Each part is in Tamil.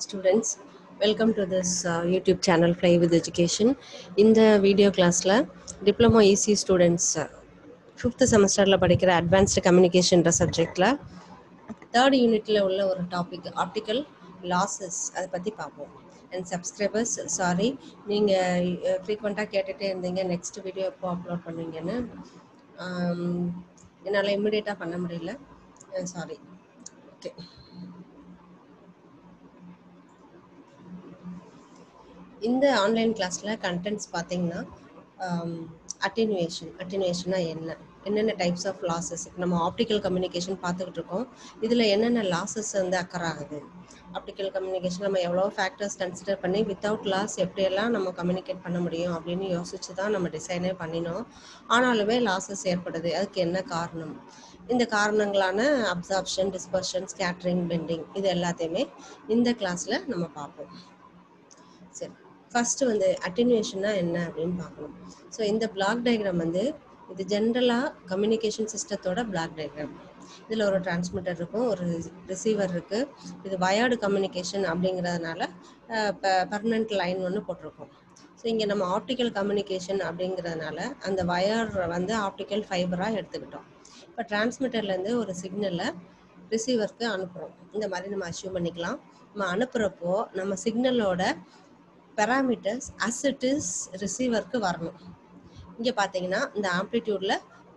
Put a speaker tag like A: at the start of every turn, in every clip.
A: Students, welcome to this YouTube channel Fly with Education. In the video class la diploma EC students 5th semester la padikira advanced communication subject la third unit la ulla or topic optical losses adha pathi paapom. And subscribers, sorry, நீங்க frequent-ஆ கேட்டுட்டே இருந்தீங்க next video எப்போ அப்லோட் பண்ணுவீங்கன்னு என்னால் இமிடியேட்டாக பண்ண முடியல, சாரி. ஓகே, இந்த ஆன்லைன் கிளாஸில் கண்டென்ட்ஸ் பார்த்தீங்கன்னா அட்டெனுவேஷன்னா என்னென்ன டைப்ஸ் ஆஃப் லாஸஸ். நம்ம ஆப்டிக்கல் கம்யூனிகேஷன் பார்த்துக்கிட்டு இருக்கோம். இதில் என்னென்ன லாஸஸ் வந்து அக்கர் ஆகுது, ஆப்டிக்கல் கம்யூனிகேஷன் நம்ம எவ்வளோ ஃபேக்டர்ஸ் கன்சிடர் பண்ணி வித்தவுட் லாஸ் எப்படியெல்லாம் நம்ம கம்யூனிகேட் பண்ண முடியும் அப்படின்னு யோசிச்சு தான் நம்ம டிசைனே பண்ணினோம். ஆனாலுமே லாஸஸ் ஏற்படுது. அதுக்கு என்ன காரணம்? இந்த காரணங்களான அப்சார்ப்ஷன், டிஸ்பர்ஷன், ஸ்கேட்டரிங், பெண்டிங், இது எல்லாத்தையுமே இந்த கிளாஸில் நம்ம பார்ப்போம். சரி, ஃபர்ஸ்ட் வந்து அட்டெனுவேஷன்னா என்ன அப்படின்னு பார்க்கணும். ஸோ இந்த பிளாக் டயக்ராம் வந்து இது ஜென்ரலாக கம்யூனிகேஷன் சிஸ்டத்தோட பிளாக் டயக்ராம். இதில் ஒரு டிரான்ஸ்மிட்டர் இருக்கும், ஒரு ரிசீவர் இருக்குது. இது வயர்டு கம்யூனிகேஷன் அப்படிங்கிறதுனால பர்மனெண்ட் லைன் ஒன்று போட்டிருக்கோம். ஸோ இங்கே நம்ம ஆப்டிக்கல் கம்யூனிகேஷன் அப்படிங்கிறதுனால அந்த வயர் வந்து ஆப்டிக்கல் ஃபைபராக எடுத்துக்கிட்டோம். இப்போ டிரான்ஸ்மிட்டர்லேருந்து ஒரு சிக்னலை ரிசீவருக்கு அனுப்புகிறோம். இந்த மாதிரி நம்ம அஷ்யூம் பண்ணிக்கலாம். நம்ம அனுப்புகிறப்போ நம்ம சிக்னலோட பெராமீட்டர்ஸ் அஸ் இட் இஸ் ரிசீவருக்கு வரணும். இங்கே பார்த்தீங்கன்னா இந்த ஆம்ப்ளிடியூடில்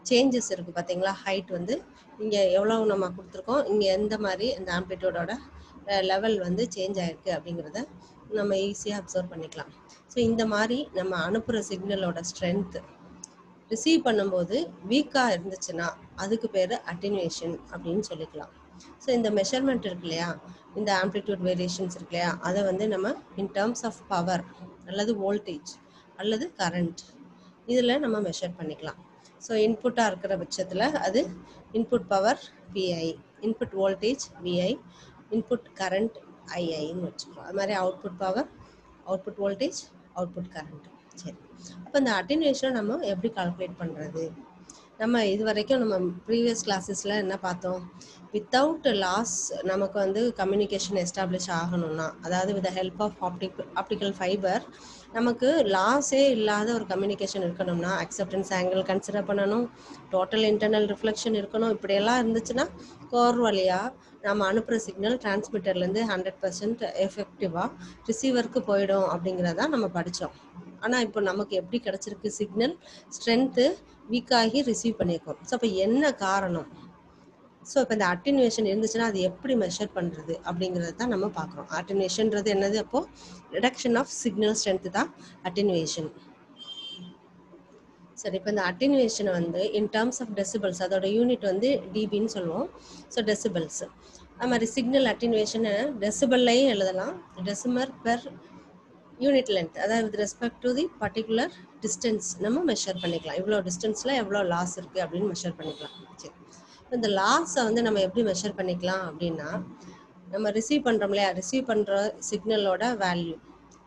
A: சேஞ்சஸ் இருக்குது பார்த்தீங்களா. ஹைட் வந்து இங்கே எவ்வளோ நம்ம கொடுத்துருக்கோம், இங்கே எந்த மாதிரி இந்த ஆம்ப்ளிடியூடோட லெவல் வந்து சேஞ்ச் ஆகிருக்கு அப்படிங்கிறத நம்ம ஈஸியாக அப்சர்வ் பண்ணிக்கலாம். ஸோ இந்த மாதிரி நம்ம அனுப்புகிற சிக்னலோட ஸ்ட்ரென்த்து ரிசீவ் பண்ணும்போது வீக்காக இருந்துச்சுன்னா அதுக்கு பேர் அட்டெனுவேஷன் அப்படின்னு சொல்லிக்கலாம். ஸோ இந்த மெஷர்மெண்ட் இருக்கு இல்லையா, இந்த ஆம்ப்ளிடியூட் வேரியேஷன்ஸ் இருக்கு இல்லையா, அதை வந்து நம்ம இன் டேர்ம்ஸ் ஆஃப் பவர் அல்லது வோல்டேஜ் அல்லது கரண்ட் இதில் நம்ம மெஷர் பண்ணிக்கலாம். ஸோ இன்புட்டாக இருக்கிற பட்சத்தில் அது input power P I, input voltage V I, input current ஐஐன்னு வச்சுக்கலாம். அது மாதிரி output power, output voltage, output current. சரி, அப்போ இந்த அட்டெனுவேஷனை நம்ம எப்படி கால்குலேட் பண்ணுறது? நம்ம இது வரைக்கும் நம்ம ப்ரீவியஸ் கிளாஸஸில் என்ன பார்த்தோம், வித்தவுட் லாஸ் நமக்கு வந்து கம்யூனிகேஷன் எஸ்டாப்ளிஷ் ஆகணும்னா, அதாவது with help of optical fiber நமக்கு லாஸே இல்லாத ஒரு கம்யூனிகேஷன் இருக்கணும்னா அக்செப்டன்ஸ் ஆங்கிள் கன்சிடர் பண்ணணும், டோட்டல் இன்டர்னல் ரிஃப்ளெக்ஷன் இருக்கணும். இப்படியெல்லாம் இருந்துச்சுன்னா கோர் வழியாக நம்ம அனுப்புகிற சிக்னல் டிரான்ஸ்மிட்டர்லேருந்து 100% எஃபெக்டிவாக ரிசீவருக்கு போயிடும் அப்படிங்கிறதான் நம்ம படித்தோம். ஆனால் இப்போ நமக்கு எப்படி கிடச்சிருக்கு, சிக்னல் ஸ்ட்ரென்த்து வீக்காகி ரிசீவ் பண்ணியிருக்கோம். ஸோ அப்போ என்ன காரணம்? ஸோ இப்போ இந்த அட்டெனுவேஷன் இருந்துச்சுன்னா அது எப்படி மெஷர் பண்ணுறது அப்படிங்கிறது தான் நம்ம பார்க்குறோம். அட்டெனுவேஷன்றது என்னது? அப்போது ரிடக்ஷன் ஆஃப் சிக்னல் ஸ்ட்ரென்த்து தான் அட்டெனுவேஷன். சரி, இப்போ இந்த அட்டெனுவேஷனை வந்து இன் டேர்ம்ஸ் ஆஃப் டெசிபிள்ஸ், அதோட யூனிட் வந்து டிபின்னு சொல்லுவோம். So decibels. அது மாதிரி சிக்னல் அட்டெனுவேஷனை டெசிபிள்லையும் எழுதலாம், டெசிமர் பெர் யூனிட் லென்த், அதாவது with respect to the particular distance நம்ம மெஷர் பண்ணிக்கலாம். இவ்வளோ டிஸ்டன்ஸில் எவ்வளோ லாஸ் இருக்குது அப்படின்னு மெஷர் பண்ணிக்கலாம். சரி, இந்த லாஸை வந்து நம்ம எப்படி மெஷர் பண்ணிக்கலாம் அப்படின்னா, நம்ம ரிசீவ் பண்ணுறோம் இல்லையா, ரிசீவ் பண்ணுற சிக்னலோட வேல்யூ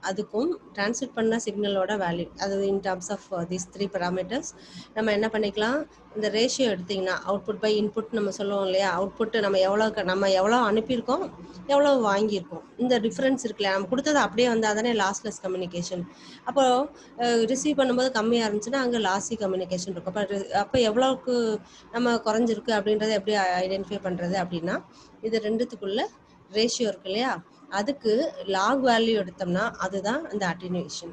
A: அதுக்கும் டிரான்ஸ்மிட் பண்ண சிக்னலோட வேல்யூ, அது in terms of these 3 parameters நம்ம என்ன பண்ணிக்கலாம், இந்த ரேஷியோ எடுத்திங்கன்னா அவுட்புட் பை இன்புட் நம்ம சொல்லுவோம் இல்லையா, அவுட்புட்டு நம்ம எவ்வளோ அனுப்பியிருக்கோம், எவ்வளோ வாங்கியிருக்கோம், இந்த டிஃப்ரென்ஸ் இருக்குல்ல, நம்ம கொடுத்தது அப்படியே வந்து அதனே லாஸ்லெஸ் கம்யூனிகேஷன். அப்போது ரிசீவ் பண்ணும்போது கம்மியாக இருந்துச்சுன்னா அங்கே லாஸி கம்யூனிகேஷன் இருக்கும். அப்போ எவ்வளோக்கு நம்ம குறைஞ்சிருக்கு அப்படின்றத எப்படி ஐடென்டிஃபை பண்ணுறது அப்படின்னா, இது ரெண்டுத்துக்குள்ள ரேஷியோ இருக்கு இல்லையா, அதுக்கு லாக் வேல்யூ எடுத்தோம்னா அதுதான் இந்த அட்டெனுவேஷன்.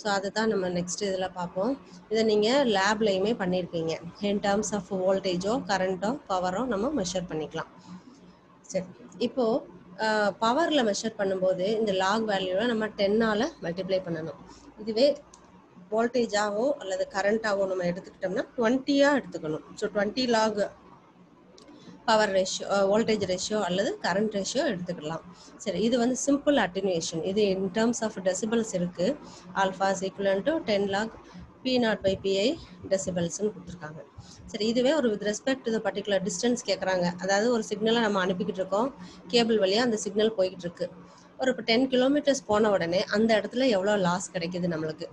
A: ஸோ அதை தான் நம்ம நெக்ஸ்ட் இதில் பார்ப்போம். இதை நீங்கள் லேப்லையுமே பண்ணியிருக்கீங்க. இன் டேர்ம்ஸ் ஆஃப் வோல்டேஜோ கரண்ட்டோ பவரோ நம்ம மெஷர் பண்ணிக்கலாம். சரி, இப்போது பவரில் மெஷர் பண்ணும்போது இந்த லாக் வேல்யூவை நம்ம 10ஆல் மல்டிப்ளை பண்ணணும். இதுவே வோல்டேஜாவோ அல்லது கரண்ட்டாவோ நம்ம எடுத்துக்கிட்டோம்னா 20ஆக எடுத்துக்கணும். So 20 log power ratio, voltage ratio அல்லது கரண்ட் ரேஷியோ எடுத்துக்கலாம். சரி, இது வந்து சிம்பிள் அட்டெனுவேஷன். இது இன் டேர்ம்ஸ் ஆஃப் டெசிபிள்ஸ் இருக்குது. Alpha is equal to 10 log P0/PI டெசிபிள்ஸ்ன்னு கொடுத்துருக்காங்க. சரி, இதுவே ஒரு with respect to the particular distance கேட்குறாங்க. அதாவது ஒரு சிக்னலை நம்ம அனுப்பிக்கிட்டு இருக்கோம், கேபிள் வழியாக அந்த சிக்னல் போய்கிட்டு இருக்கு. ஒரு இப்போ 10 kilometers போன உடனே அந்த இடத்துல எவ்வளோ லாஸ் கிடைக்கிது நம்மளுக்கு.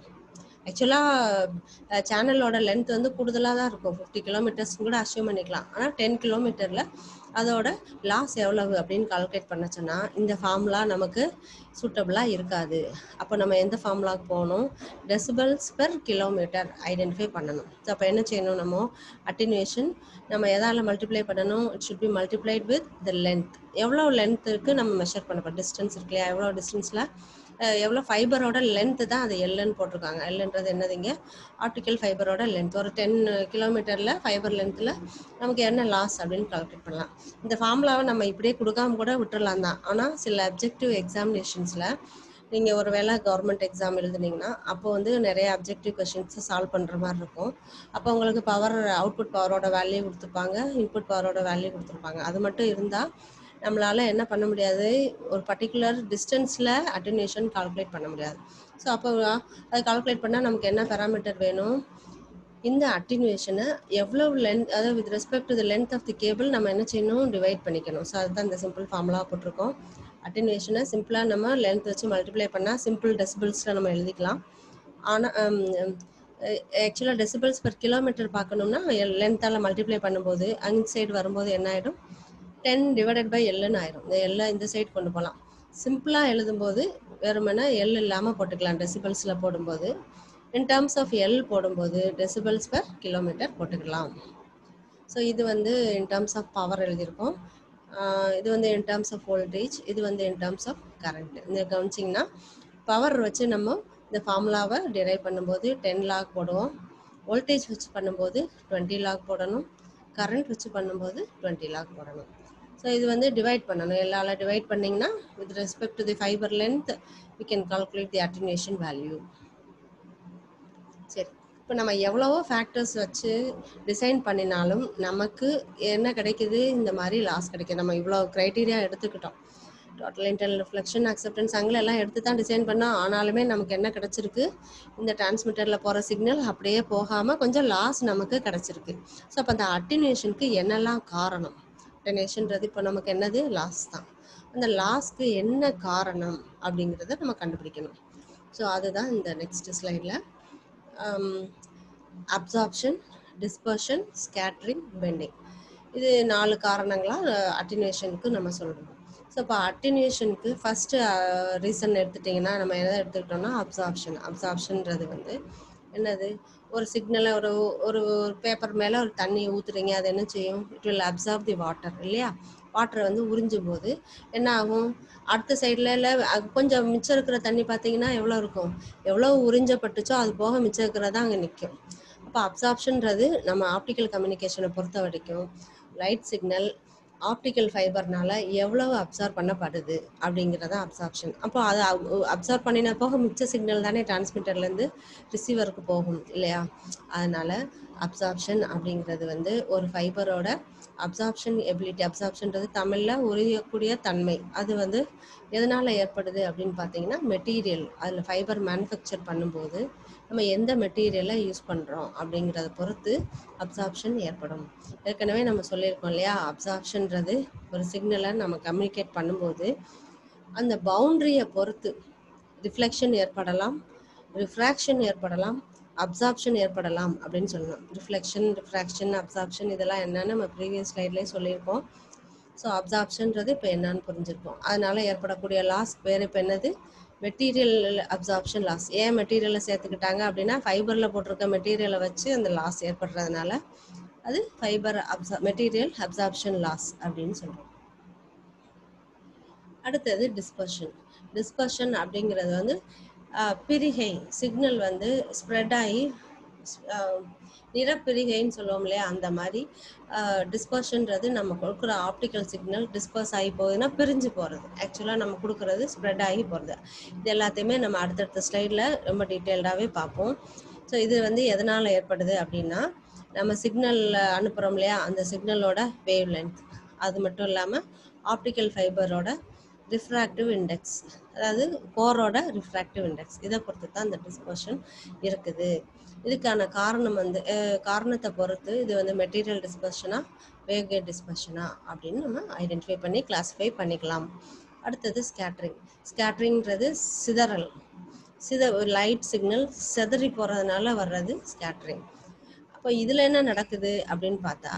A: ஆக்சுவலாக சேனலோட லென்த் வந்து கூடுதலாக தான் இருக்கும், 50 கிலோமீட்டர்ஸ் கூட அஷ்யூம் பண்ணிக்கலாம். ஆனால் 10 கிலோமீட்டரில் அதோட லாஸ் எவ்வளவு அப்படின்னு கால்குலேட் பண்ண சொன்னால் இந்த ஃபார்முலா நமக்கு சூட்டபுளாக இருக்காது. அப்போ நம்ம எந்த ஃபார்முலாவுக்கு போகணும், டெசிபல்ஸ் பெர் கிலோமீட்டர் ஐடென்டிஃபை பண்ணணும். ஸோ அப்போ என்ன செய்யணும், நம்ம அட்டினுவேஷன் நம்ம எதால் மல்டிப்ளை பண்ணணும், it should be multiplied with the length. எவ்வளோ லென்த்துக்கு நம்ம மெஷர் பண்ண போகிறோம், டிஸ்டன்ஸ் இருக்கு இல்லையா, எவ்வளோ டிஸ்டன்ஸில் எவ்வளோ ஃபைபரோட லென்த்து தான் அது எல்லுன்னு போட்டிருக்காங்க. எல்லுன்றது என்னதுங்க, ஆப்டிக்கல் ஃபைபரோட லென்த். ஒரு 10 கிலோமீட்டரில் ஃபைபர் லென்த்தில் நமக்கு என்ன லாஸ் அப்படின்னு கால்குலேட் பண்ணலாம். இந்த ஃபார்முலாவை நம்ம இப்படியே கொடுக்காம கூட விட்டுறலாம் தான். ஆனால் சில அப்ஜெக்டிவ் எக்ஸாமினேஷன்ஸில் நீங்கள் ஒரு வேளை கவர்மெண்ட் எக்ஸாம் எழுதுனீங்கன்னா அப்போ வந்து நிறைய அப்ஜெக்டிவ் கொஷின்ஸை சால்வ் பண்ணுற மாதிரி இருக்கும். அப்போ உங்களுக்கு பவர், அவுட்புட் பவரோட வேல்யூ கொடுத்துருப்பாங்க, இன்புட் பவரோட வேல்யூ கொடுத்துருப்பாங்க. அது மட்டும் இருந்தால் நம்மளால் என்ன பண்ண முடியாது, ஒரு பர்டிகுலர் டிஸ்டன்ஸில் அட்டென்யூஷன் கால்குலேட் பண்ண முடியாது. ஸோ அப்போ அதை கால்குலேட் பண்ணால் நமக்கு என்ன பேராமீட்டர் வேணும், இந்த அட்டினுவேஷனை எவ்வளோ லென்த், அதாவது with respect to the length of the cable நம்ம என்ன செய்யணும், டிவைட் பண்ணிக்கணும். ஸோ அதுதான் இந்த சிம்பிள் ஃபார்முலா போட்டிருக்கோம். அட்டினுவேஷனை சிம்பிளாக நம்ம லென்த் வச்சு மல்டிப்ளை பண்ணால் சிம்பிள் டெசிபிள்ஸில் நம்ம எழுதிக்கலாம். ஆனால் ஆக்சுவலாக டெசிபிள்ஸ் பெர் கிலோமீட்டர் பார்க்கணும்னா லென்த்தால் மல்டிப்ளை பண்ணும்போது அந்த சைடு வரும்போது என்ன ஆகிடும், 10 டிவைடட் பை எல்லுன்னு ஆயிரும். இந்த எல்லை இந்த சைடு கொண்டு போகலாம். சிம்பிளாக எழுதும்போது வெறுமனே எல் இல்லாமல் போட்டுக்கலாம். டெசிபல்ஸில் போடும்போது இன் டேர்ம்ஸ் ஆஃப் எல் போடும்போது டெசிபல்ஸ் பெர் கிலோமீட்டர் போட்டுக்கலாம். ஸோ இது வந்து இன் டேர்ம்ஸ் ஆஃப் பவர் எழுதியிருக்கோம். இது வந்து இன் டேர்ம்ஸ் ஆஃப் வோல்டேஜ், இது வந்து இன் டேர்ம்ஸ் ஆஃப் கரண்ட். இந்த கவனிச்சிங்கன்னா பவர் வச்சு நம்ம இந்த ஃபார்முலாவை டிரைவ் பண்ணும்போது 10 லாக் போடுவோம், வோல்டேஜ் வச்சு பண்ணும்போது 20 லாக் போடணும், கரண்ட் வச்சு பண்ணும்போது 20 லாக் போடணும். ஸோ இது வந்து டிவைட் பண்ணணும், எல்லால டிவைட் பண்ணிங்கன்னா with respect to the fibre length we can calculate the attenuation value. சரி, இப்போ நம்ம எவ்வளவோ ஃபேக்டர்ஸ் வச்சு டிசைன் பண்ணினாலும் நமக்கு என்ன கிடைக்குது, இந்த மாதிரி லாஸ் கிடைக்குது. நம்ம இவ்வளோ க்ரைட்டீரியா எடுத்துக்கிட்டோம், total internal reflection, acceptance, angle எல்லாம் எடுத்து தான் டிசைன் பண்ணோம். ஆனாலுமே நமக்கு என்ன கிடச்சிருக்கு, இந்த டிரான்ஸ்மிட்டரில் போகிற சிக்னல் அப்படியே போகாமல் கொஞ்சம் லாஸ் நமக்கு கிடச்சிருக்கு. ஸோ அப்போ அந்த அட்டினுவேஷனுக்கு என்னெல்லாம் காரணம், அட்டினுவேஷன்றது இப்போ நமக்கு என்னது, லாஸ் தான். அந்த லாஸ்க்கு என்ன காரணம் அப்படிங்கிறத நம்ம கண்டுபிடிக்கணும். ஸோ அதுதான் இந்த நெக்ஸ்ட் ஸ்லைடில் அப்சார்ப்ஷன், டிஸ்பர்ஷன், ஸ்கேட்ரிங், பெண்டிங், இது 4 காரணங்களாக அட்டினுவேஷனுக்கு நம்ம சொல்லணும். ஸோ இப்போ அட்டினுவேஷனுக்கு ஃபஸ்ட்டு ரீசன் எடுத்துட்டிங்கன்னா நம்ம எதை எடுத்துக்கிட்டோம்னா அப்சார்ப்ஷன். அப்சார்ப்ஷன்றது வந்து என்னது, ஒரு சிக்னலை ஒரு ஒரு பேப்பர் மேலே ஒரு தண்ணி ஊற்றுறீங்க, அது என்ன செய்யும், it will absorb the water இல்லையா. வாட்டரை வந்து உறிஞ்சும் போது என்ன ஆகும், அடுத்த சைடில் கொஞ்சம் மிச்சம் இருக்கிற தண்ணி பார்த்தீங்கன்னா எவ்வளோ இருக்கும், எவ்வளோ உறிஞ்சப்பட்டுச்சோ அது போக மிச்சம் இருக்கிறதா அங்கே நிற்கும். அப்போ அப்சார்ப்ஷன்றது நம்ம ஆப்டிக்கல் கம்யூனிகேஷனை பொறுத்த வரைக்கும் லைட் சிக்னல் ஆப்டிக்கல் ஃபைபர்னால எவ்வளவு அப்சார்ப் பண்ணப்படுது அப்படிங்கிறத அப்சார்ப்ஷன். அப்போ அதை அப்சார்ப் பண்ணின போக மிச்ச சிக்னல் தானே டிரான்ஸ்மிட்டர்லேருந்து ரிசீவருக்கு போகும் இல்லையா. அதனால் அப்சார்ப்ஷன் அப்படிங்கிறது வந்து ஒரு ஃபைபரோட அப்சார்ப்ஷன் எபிலிட்டி. அப்சார்ப்ஷன்றது தமிழில் உரியக்கூடிய தன்மை. அது வந்து எதனால் ஏற்படுது அப்படின்னு பார்த்தீங்கன்னா மெட்டீரியல், அதில் ஃபைபர் மேனுஃபேக்சர் பண்ணும்போது நம்ம எந்த மெட்டீரியலை யூஸ் பண்ணுறோம் அப்படிங்கிறத பொறுத்து அப்சார்ப்ஷன் ஏற்படும். ஏற்கனவே நம்ம சொல்லியிருக்கோம் இல்லையா, அப்சார்ப்ஷன்றது ஒரு சிக்னலை நம்ம கம்யூனிகேட் பண்ணும்போது அந்த பவுண்ட்ரியை பொறுத்து ரிஃப்ளெக்ஷன் ஏற்படலாம், ரிஃப்ராக்ஷன் ஏற்படலாம், அப்சார்ப்ஷன் ஏற்படலாம் அப்படின்னு சொல்லணும். ரிஃப்ளெக்ஷன், ரிஃப்ராக்ஷன், அப்சார்ப்ஷன் இதெல்லாம் என்னன்னு நம்ம ப்ரீவியஸ் ஸ்லைட்லேயே சொல்லியிருக்கோம். ஸோ அப்சார்ப்ஷன்றது இப்போ என்னன்னு புரிஞ்சிருக்கோம். அதனால் ஏற்படக்கூடிய லாஸ் பேர் இப்போ என்னது, மெட்டீரியல் அப்சார்ப்ஷன் லாஸ். ஏன் மெட்டீரியலை சேர்த்துக்கிட்டாங்க அப்படின்னா ஃபைபரில் போட்டிருக்க மெட்டீரியலை வச்சு அந்த லாஸ் ஏற்படுறதுனால அது ஃபைபர் மெட்டீரியல் அப்சார்ப்ஷன் லாஸ் அப்படின்னு சொல்கிறோம். அடுத்தது டிஸ்பர்ஷன். டிஸ்பர்ஷன் அப்படிங்கிறது வந்து பிரிகை, சிக்னல் வந்து ஸ்ப்ரெட் ஆகி நிறப்பிரிகைன்னு சொல்லுவோம் இல்லையா, அந்த மாதிரி டிஸ்பர்ஷன்றது நம்ம கொடுக்குற ஆப்டிக்கல் சிக்னல் டிஸ்பர்ஸ் ஆகி போகுதுன்னா பிரிஞ்சு போகிறது. ஆக்சுவலாக நம்ம கொடுக்குறது ஸ்ப்ரெட் ஆகி போகிறது. இது எல்லாத்தையுமே நம்ம அடுத்தடுத்த ஸ்லைடில் ரொம்ப டீட்டெயில்டாகவே பார்ப்போம். ஸோ இது வந்து எதனால் ஏற்படுது அப்படின்னா நம்ம சிக்னல் அனுப்புகிறோம் இல்லையா, அந்த சிக்னலோட வேவ் லென்த், அது மட்டும் இல்லாமல் ஆப்டிக்கல் ஃபைபரோட ரிஃப்ராக்டிவ் இண்டெக்ஸ், அதாவது கோரோட ரிஃப்ராக்டிவ் இண்டெக்ஸ், இதை பொறுத்து தான் இந்த டிஸ்பர்ஷன் இருக்குது. இதுக்கான காரணம் வந்து காரணத்தை பொறுத்து இது வந்து மெட்டீரியல் டிஸ்பர்ஷனா வேவ்கைட் டிஸ்பர்ஷனா அப்படின்னு நம்ம ஐடென்டிஃபை பண்ணி கிளாஸிஃபை பண்ணிக்கலாம். அடுத்தது ஸ்கேட்ரிங். ஸ்கேட்ரிங்கிறது சிதறல். லைட் சிக்னல் செதறி போகிறதுனால வர்றது ஸ்கேட்டரிங். அப்போ இதில் என்ன நடக்குது அப்படின்னு பார்த்தா,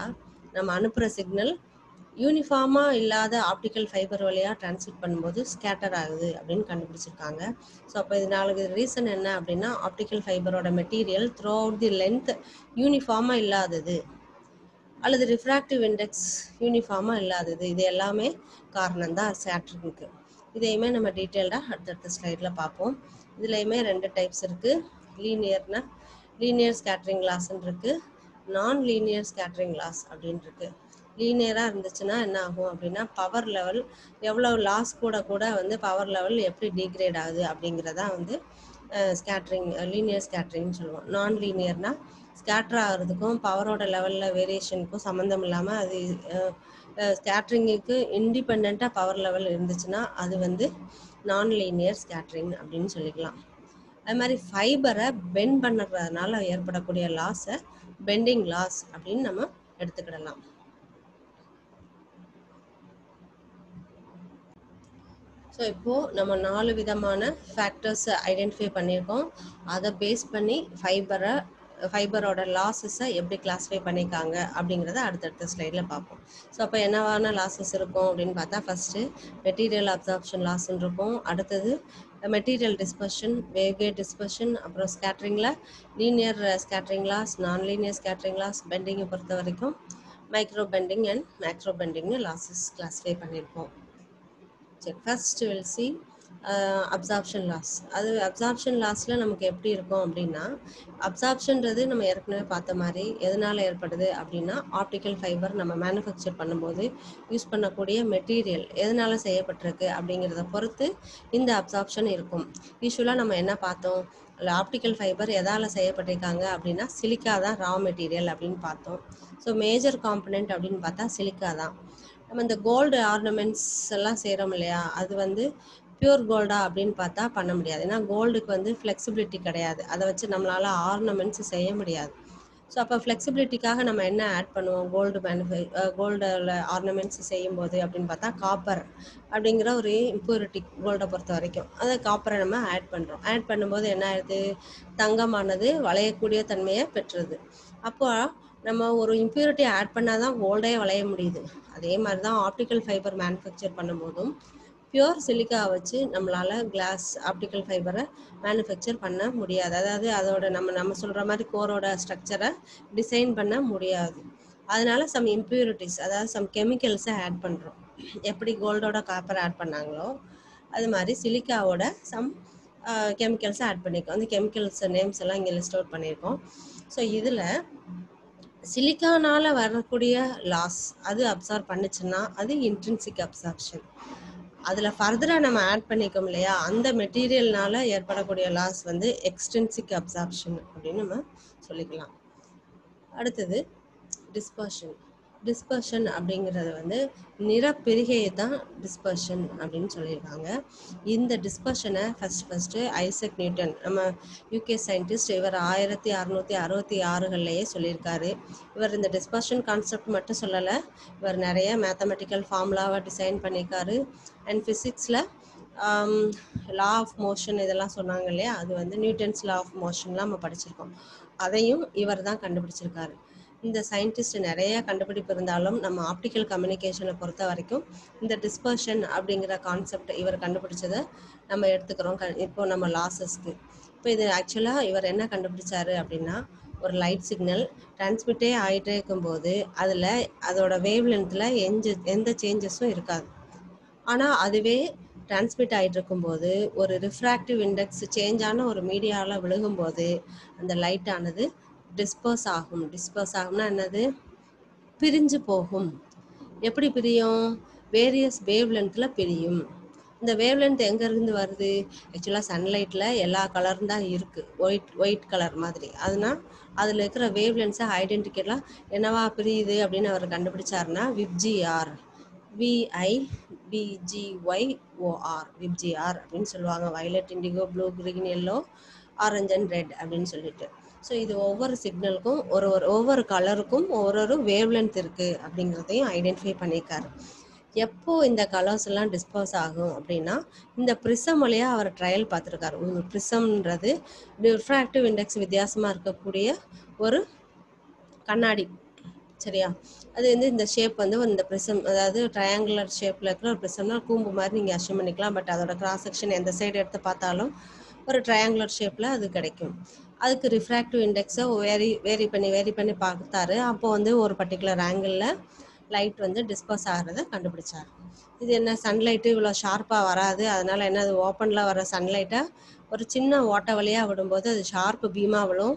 A: நம்ம அனுப்புகிற சிக்னல் யூனிஃபார்மாக இல்லாத ஆப்டிக்கல் ஃபைபர் வழியாக டிரான்ஸ்மிட் பண்ணும்போது ஸ்கேட்டர் ஆகுது அப்படின்னு கண்டுபிடிச்சிருக்காங்க. ஸோ அப்போ இதனால ரீசன் என்ன அப்படின்னா, ஆப்டிக்கல் ஃபைபரோட material throughout the length யூனிஃபார்மாக இல்லாதது அல்லது ரிஃப்ராக்டிவ் இண்டெக்ஸ் யூனிஃபார்மாக இல்லாதது, இது எல்லாமே காரணம் தான் ஸ்கேட்டரிங்க்கு. இதையுமே நம்ம டீட்டெயில்டாக அடுத்தடுத்த ஸ்லைடில் பார்ப்போம். இதுலேயுமே 2 டைப்ஸ் இருக்குது. லீனியர் ஸ்கேட்டரிங் லாஸ்ன்னு இருக்குது, நான் லீனியர் ஸ்கேட்டரிங் லாஸ் அப்படின்னு இருக்குது. லீனியராக இருந்துச்சுன்னா என்ன ஆகும் அப்படின்னா, பவர் லெவல் எவ்வளோ லாஸ் கூட கூட வந்து பவர் லெவல் எப்படி டீக்ரேட் ஆகுது அப்படிங்கிறதா வந்து லீனியர் ஸ்கேட்டரிங்னு சொல்லுவோம். நான் லீனியர்னால் ஸ்கேட்டர் ஆகிறதுக்கும் பவரோட லெவலில் வேரியேஷனுக்கும் சம்மந்தம் இல்லாமல் அது ஸ்கேட்டரிங்குக்கு இண்டிபெண்ட்டாக பவர் லெவல் இருந்துச்சுன்னா அது வந்து நான் லீனியர் ஸ்கேட்டரிங் அப்படின்னு சொல்லிக்கலாம். அது மாதிரி ஃபைபரை பெண்ட் பண்ணுறதுனால ஏற்படக்கூடிய லாஸை பெண்டிங் லாஸ் அப்படின்னு நம்ம எடுத்துக்கிடலாம். ஸோ இப்போது நம்ம 4 விதமான ஃபேக்டர்ஸை ஐடென்டிஃபை பண்ணியிருக்கோம். அதை பேஸ் பண்ணி ஃபைபரோட லாஸஸை எப்படி கிளாஸிஃபை பண்ணியிருக்காங்க அப்படிங்கிறத அடுத்தடுத்த ஸ்லைடில் பார்ப்போம். ஸோ அப்போ என்னவான லாஸஸ் இருக்கும் அப்படின்னு பார்த்தா, ஃபஸ்ட்டு மெட்டீரியல் அப்சார்ப்ஷன் லாஸ்ன்னு இருக்கும். அடுத்தது மெட்டீரியல் டிஸ்பர்ஷன், வேவ்கைட் டிஸ்பர்ஷன், அப்புறம் ஸ்கேட்டரிங்கில் linear scattering loss, non linear scattering loss, பெண்டிங்கை பொறுத்த வரைக்கும் மைக்ரோ பெண்டிங் அண்ட் மேக்ரோ பெண்டிங்னு லாஸஸ் கிளாஸிஃபை பண்ணியிருக்கோம். சரி, first will see absorption loss. அது அப்சார்ப்ஷன் லாஸில் நமக்கு எப்படி இருக்கும் அப்படின்னா, அப்சார்ப்ஷன்றது நம்ம ஏற்கனவே பார்த்த மாதிரி எதனால் ஏற்படுது அப்படின்னா, ஆப்டிக்கல் ஃபைபர் நம்ம மேனுஃபேக்சர் பண்ணும்போது யூஸ் பண்ணக்கூடிய மெட்டீரியல் எதனால் செய்யப்பட்டிருக்கு அப்படிங்கிறத பொறுத்து இந்த அப்சார்ப்ஷன் இருக்கும். யூஸ்வலாக நம்ம என்ன பார்த்தோம், ஆப்டிக்கல் ஃபைபர் எதால் செய்யப்பட்டிருக்காங்க அப்படின்னா சிலிக்கா தான் ரா மெட்டீரியல் அப்படின்னு பார்த்தோம். ஸோ மேஜர் காம்பனண்ட் அப்படின்னு பார்த்தா சிலிக்கா தான். நம்ம இந்த கோல்டு ஆர்னமெண்ட்ஸ் எல்லாம் செய்கிறோம் இல்லையா, அது வந்து பியூர் கோல்டா அப்படின்னு பார்த்தா பண்ண முடியாது. ஏன்னா கோல்டுக்கு வந்து ஃப்ளெக்சிபிலிட்டி கிடையாது, அதை வச்சு நம்மளால் ஆர்னமெண்ட்ஸ் செய்ய முடியாது. ஸோ அப்போ ஃப்ளெக்சிபிலிட்டிக்காக நம்ம என்ன ஆட் பண்ணுவோம், கோல்டில் ஆர்னமெண்ட்ஸ் செய்யும்போது அப்படின்னு பார்த்தா காப்பர் அப்படிங்கிற ஒரு இம்ப்யூரிட்டி கோல்டை பொறுத்த வரைக்கும் அதை காப்பரை நம்ம ஆட் பண்ணுறோம். ஆட் பண்ணும்போது என்ன ஆகுது, தங்கமானது வளையக்கூடிய தன்மையை பெற்றுது. அப்போ நம்ம ஒரு இம்ப்யூரிட்டி ஆட் பண்ணால் தான் கோல்டே வளைய முடியுது. அதே மாதிரி தான் ஆப்டிக்கல் ஃபைபர் மேனுஃபேக்சர் பண்ணும்போதும் பியூர் சிலிக்கா வச்சு நம்மளால் ஆப்டிக்கல் ஃபைபரை மேனுஃபேக்சர் பண்ண முடியாது. அதாவது அதோட நம்ம சொல்கிற மாதிரி கோரோட ஸ்ட்ரக்சரை டிசைன் பண்ண முடியாது. அதனால சம் இம்ப்யூரிட்டிஸ், அதாவது சம் கெமிக்கல்ஸை ஆட் பண்ணுறோம். எப்படி கோல்டோட காப்பர் ஆட் பண்ணாங்களோ அது மாதிரி சிலிக்காவோட சம் கெமிக்கல்ஸை ஆட் பண்ணியிருக்கோம். அந்த கெமிக்கல்ஸ் நேம்ஸ் எல்லாம் இங்கே லிஸ்ட் அவுட் பண்ணியிருக்கோம். ஸோ இதில் சிலிக்கானால வரக்கூடிய லாஸ் அது அப்சார்ப் பண்ணுச்சுன்னா அது இன்ட்ரின்சிக் அப்சார்ப்ஷன். அதில் ஃபர்தராக நம்ம ஆட் பண்ணிக்கோம் இல்லையா, அந்த மெட்டீரியல்னால ஏற்படக்கூடிய லாஸ் வந்து எக்ஸ்ட்ரின்சிக் அப்சார்ப்ஷன் அப்படின்னு நம்ம சொல்லிக்கலாம். அடுத்தது டிஸ்பர்ஷன் அப்படிங்கிறது வந்து நிறப்பிரிகையை தான் டிஸ்பர்ஷன் அப்படின்னு சொல்லியிருக்காங்க. இந்த டிஸ்பர்ஷனை ஃபஸ்ட்டு ஐசக் நியூட்டன், நம்ம யூகே சயின்டிஸ்ட், இவர் 1666 சொல்லியிருக்காரு. இவர் இந்த டிஸ்பர்ஷன் கான்செப்ட் மட்டும் சொல்லலை, இவர் நிறைய மேத்தமெட்டிக்கல் ஃபார்முலாவை டிசைன் பண்ணியிருக்காரு. அண்ட் ஃபிசிக்ஸில் லா ஆஃப் மோஷன் இதெல்லாம் சொன்னாங்க இல்லையா, அது வந்து நியூட்டன்ஸ் லா ஆஃப் மோஷன்லாம் நம்ம படிச்சிருக்கோம். அதையும் இவர் தான் கண்டுபிடிச்சிருக்காரு. இந்த சயின்டிஸ்ட் நிறைய கண்டுபிடிப்பு இருந்தாலும் நம்ம ஆப்டிக்கல் கம்யூனிகேஷனை பொறுத்த வரைக்கும் இந்த டிஸ்பர்ஷன் அப்படிங்கிற கான்செப்ட் இவர் கண்டுபிடிச்சதை நம்ம எடுத்துக்கிறோம். இப்போ நம்ம லாஸஸ்க்கு இப்போ இது ஆக்சுவலாக இவர் என்ன கண்டுபிடிச்சாரு அப்படின்னா, ஒரு லைட் சிக்னல் டிரான்ஸ்மிட்டே ஆகிட்டே இருக்கும்போது அதில் அதோட வேவ் லென்த்தில் எந்த சேஞ்சஸும் இருக்காது. ஆனால் அதுவே டிரான்ஸ்மிட் ஆகிட்டு இருக்கும்போது ஒரு ரிஃப்ராக்டிவ் இண்டெக்ஸ் சேஞ்சான ஒரு மீடியாவில் விழுகும்போது அந்த லைட்டானது டிஸ்பர்ஸ் ஆகும்னா என்னது, பிரிஞ்சு போகும். எப்படி பிரியும், வேரியஸ் வேவ் லென்த்தில் பிரியும். இந்த வேவ் லென்த் எங்கேருந்து வருது, ஆக்சுவலாக சன்லைட்டில் எல்லா கலரும் தான் இருக்குது, ஒயிட் கலர் மாதிரி. அதனால் அதில் இருக்கிற வேவ் லென்ஸை ஐடென்டிக்கலாக என்னவா பிரியுது அப்படின்னு அவர் கண்டுபிடிச்சாருன்னா விப்ஜிஆர், VIBGYOR, விப்ஜிஆர் அப்படின்னு சொல்லுவாங்க. Violet, indigo, blue, green, yellow, orange and red அப்படின்னு சொல்லிட்டு. ஸோ இது ஒவ்வொரு சிக்னலுக்கும் ஒவ்வொரு கலருக்கும் ஒரு வேவ் லென்த் இருக்குது அப்படிங்கிறதையும் ஐடென்டிஃபை பண்ணியிருக்காரு. எப்போ இந்த கலர்ஸ் எல்லாம் டிஸ்பர்ஸ் ஆகும் அப்படின்னா, இந்த ப்ரிஸம் வழியா அவர் ட்ரையல் பார்த்துருக்காரு. ஒரு ப்ரிஸம்ன்றது ரிஃப்ராக்டிவ் இண்டெக்ஸ் வித்தியாசமா இருக்கக்கூடிய ஒரு கண்ணாடி. சரியா? அது வந்து இந்த ஷேப் வந்து இந்த ப்ரிஸம், அதாவது ட்ரையாங்குலர் ஷேப்ல இருக்கிற ஒரு ப்ரிஸம்னா கூம்பு மாதிரி நீங்க அஸ்யூம் பண்ணிக்கலாம். பட் அதோட கிராஸ் செக்ஷன் எந்த சைடு எடுத்து பார்த்தாலும் ஒரு ட்ரையாங்குலர் ஷேப்ல அது கிடைக்கும். அதுக்கு ரிஃப்ராக்டிவ் இண்டெக்ஸை வேரி பண்ணி பார்த்தாரு. அப்போ வந்து ஒரு பர்டிகுலர் ஆங்கிளில் லைட் வந்து டிஸ்பர்ஸ் ஆகிறத கண்டுபிடிச்சார். இது என்ன, சன்லைட்டு இவ்வளோ ஷார்ப்பாக வராது, அதனால என்ன, அது ஓப்பனில் வர சன்லைட்டை ஒரு சின்ன ஓட்டை வழியாக விடும்போது அது ஷார்ப்பு பீமாக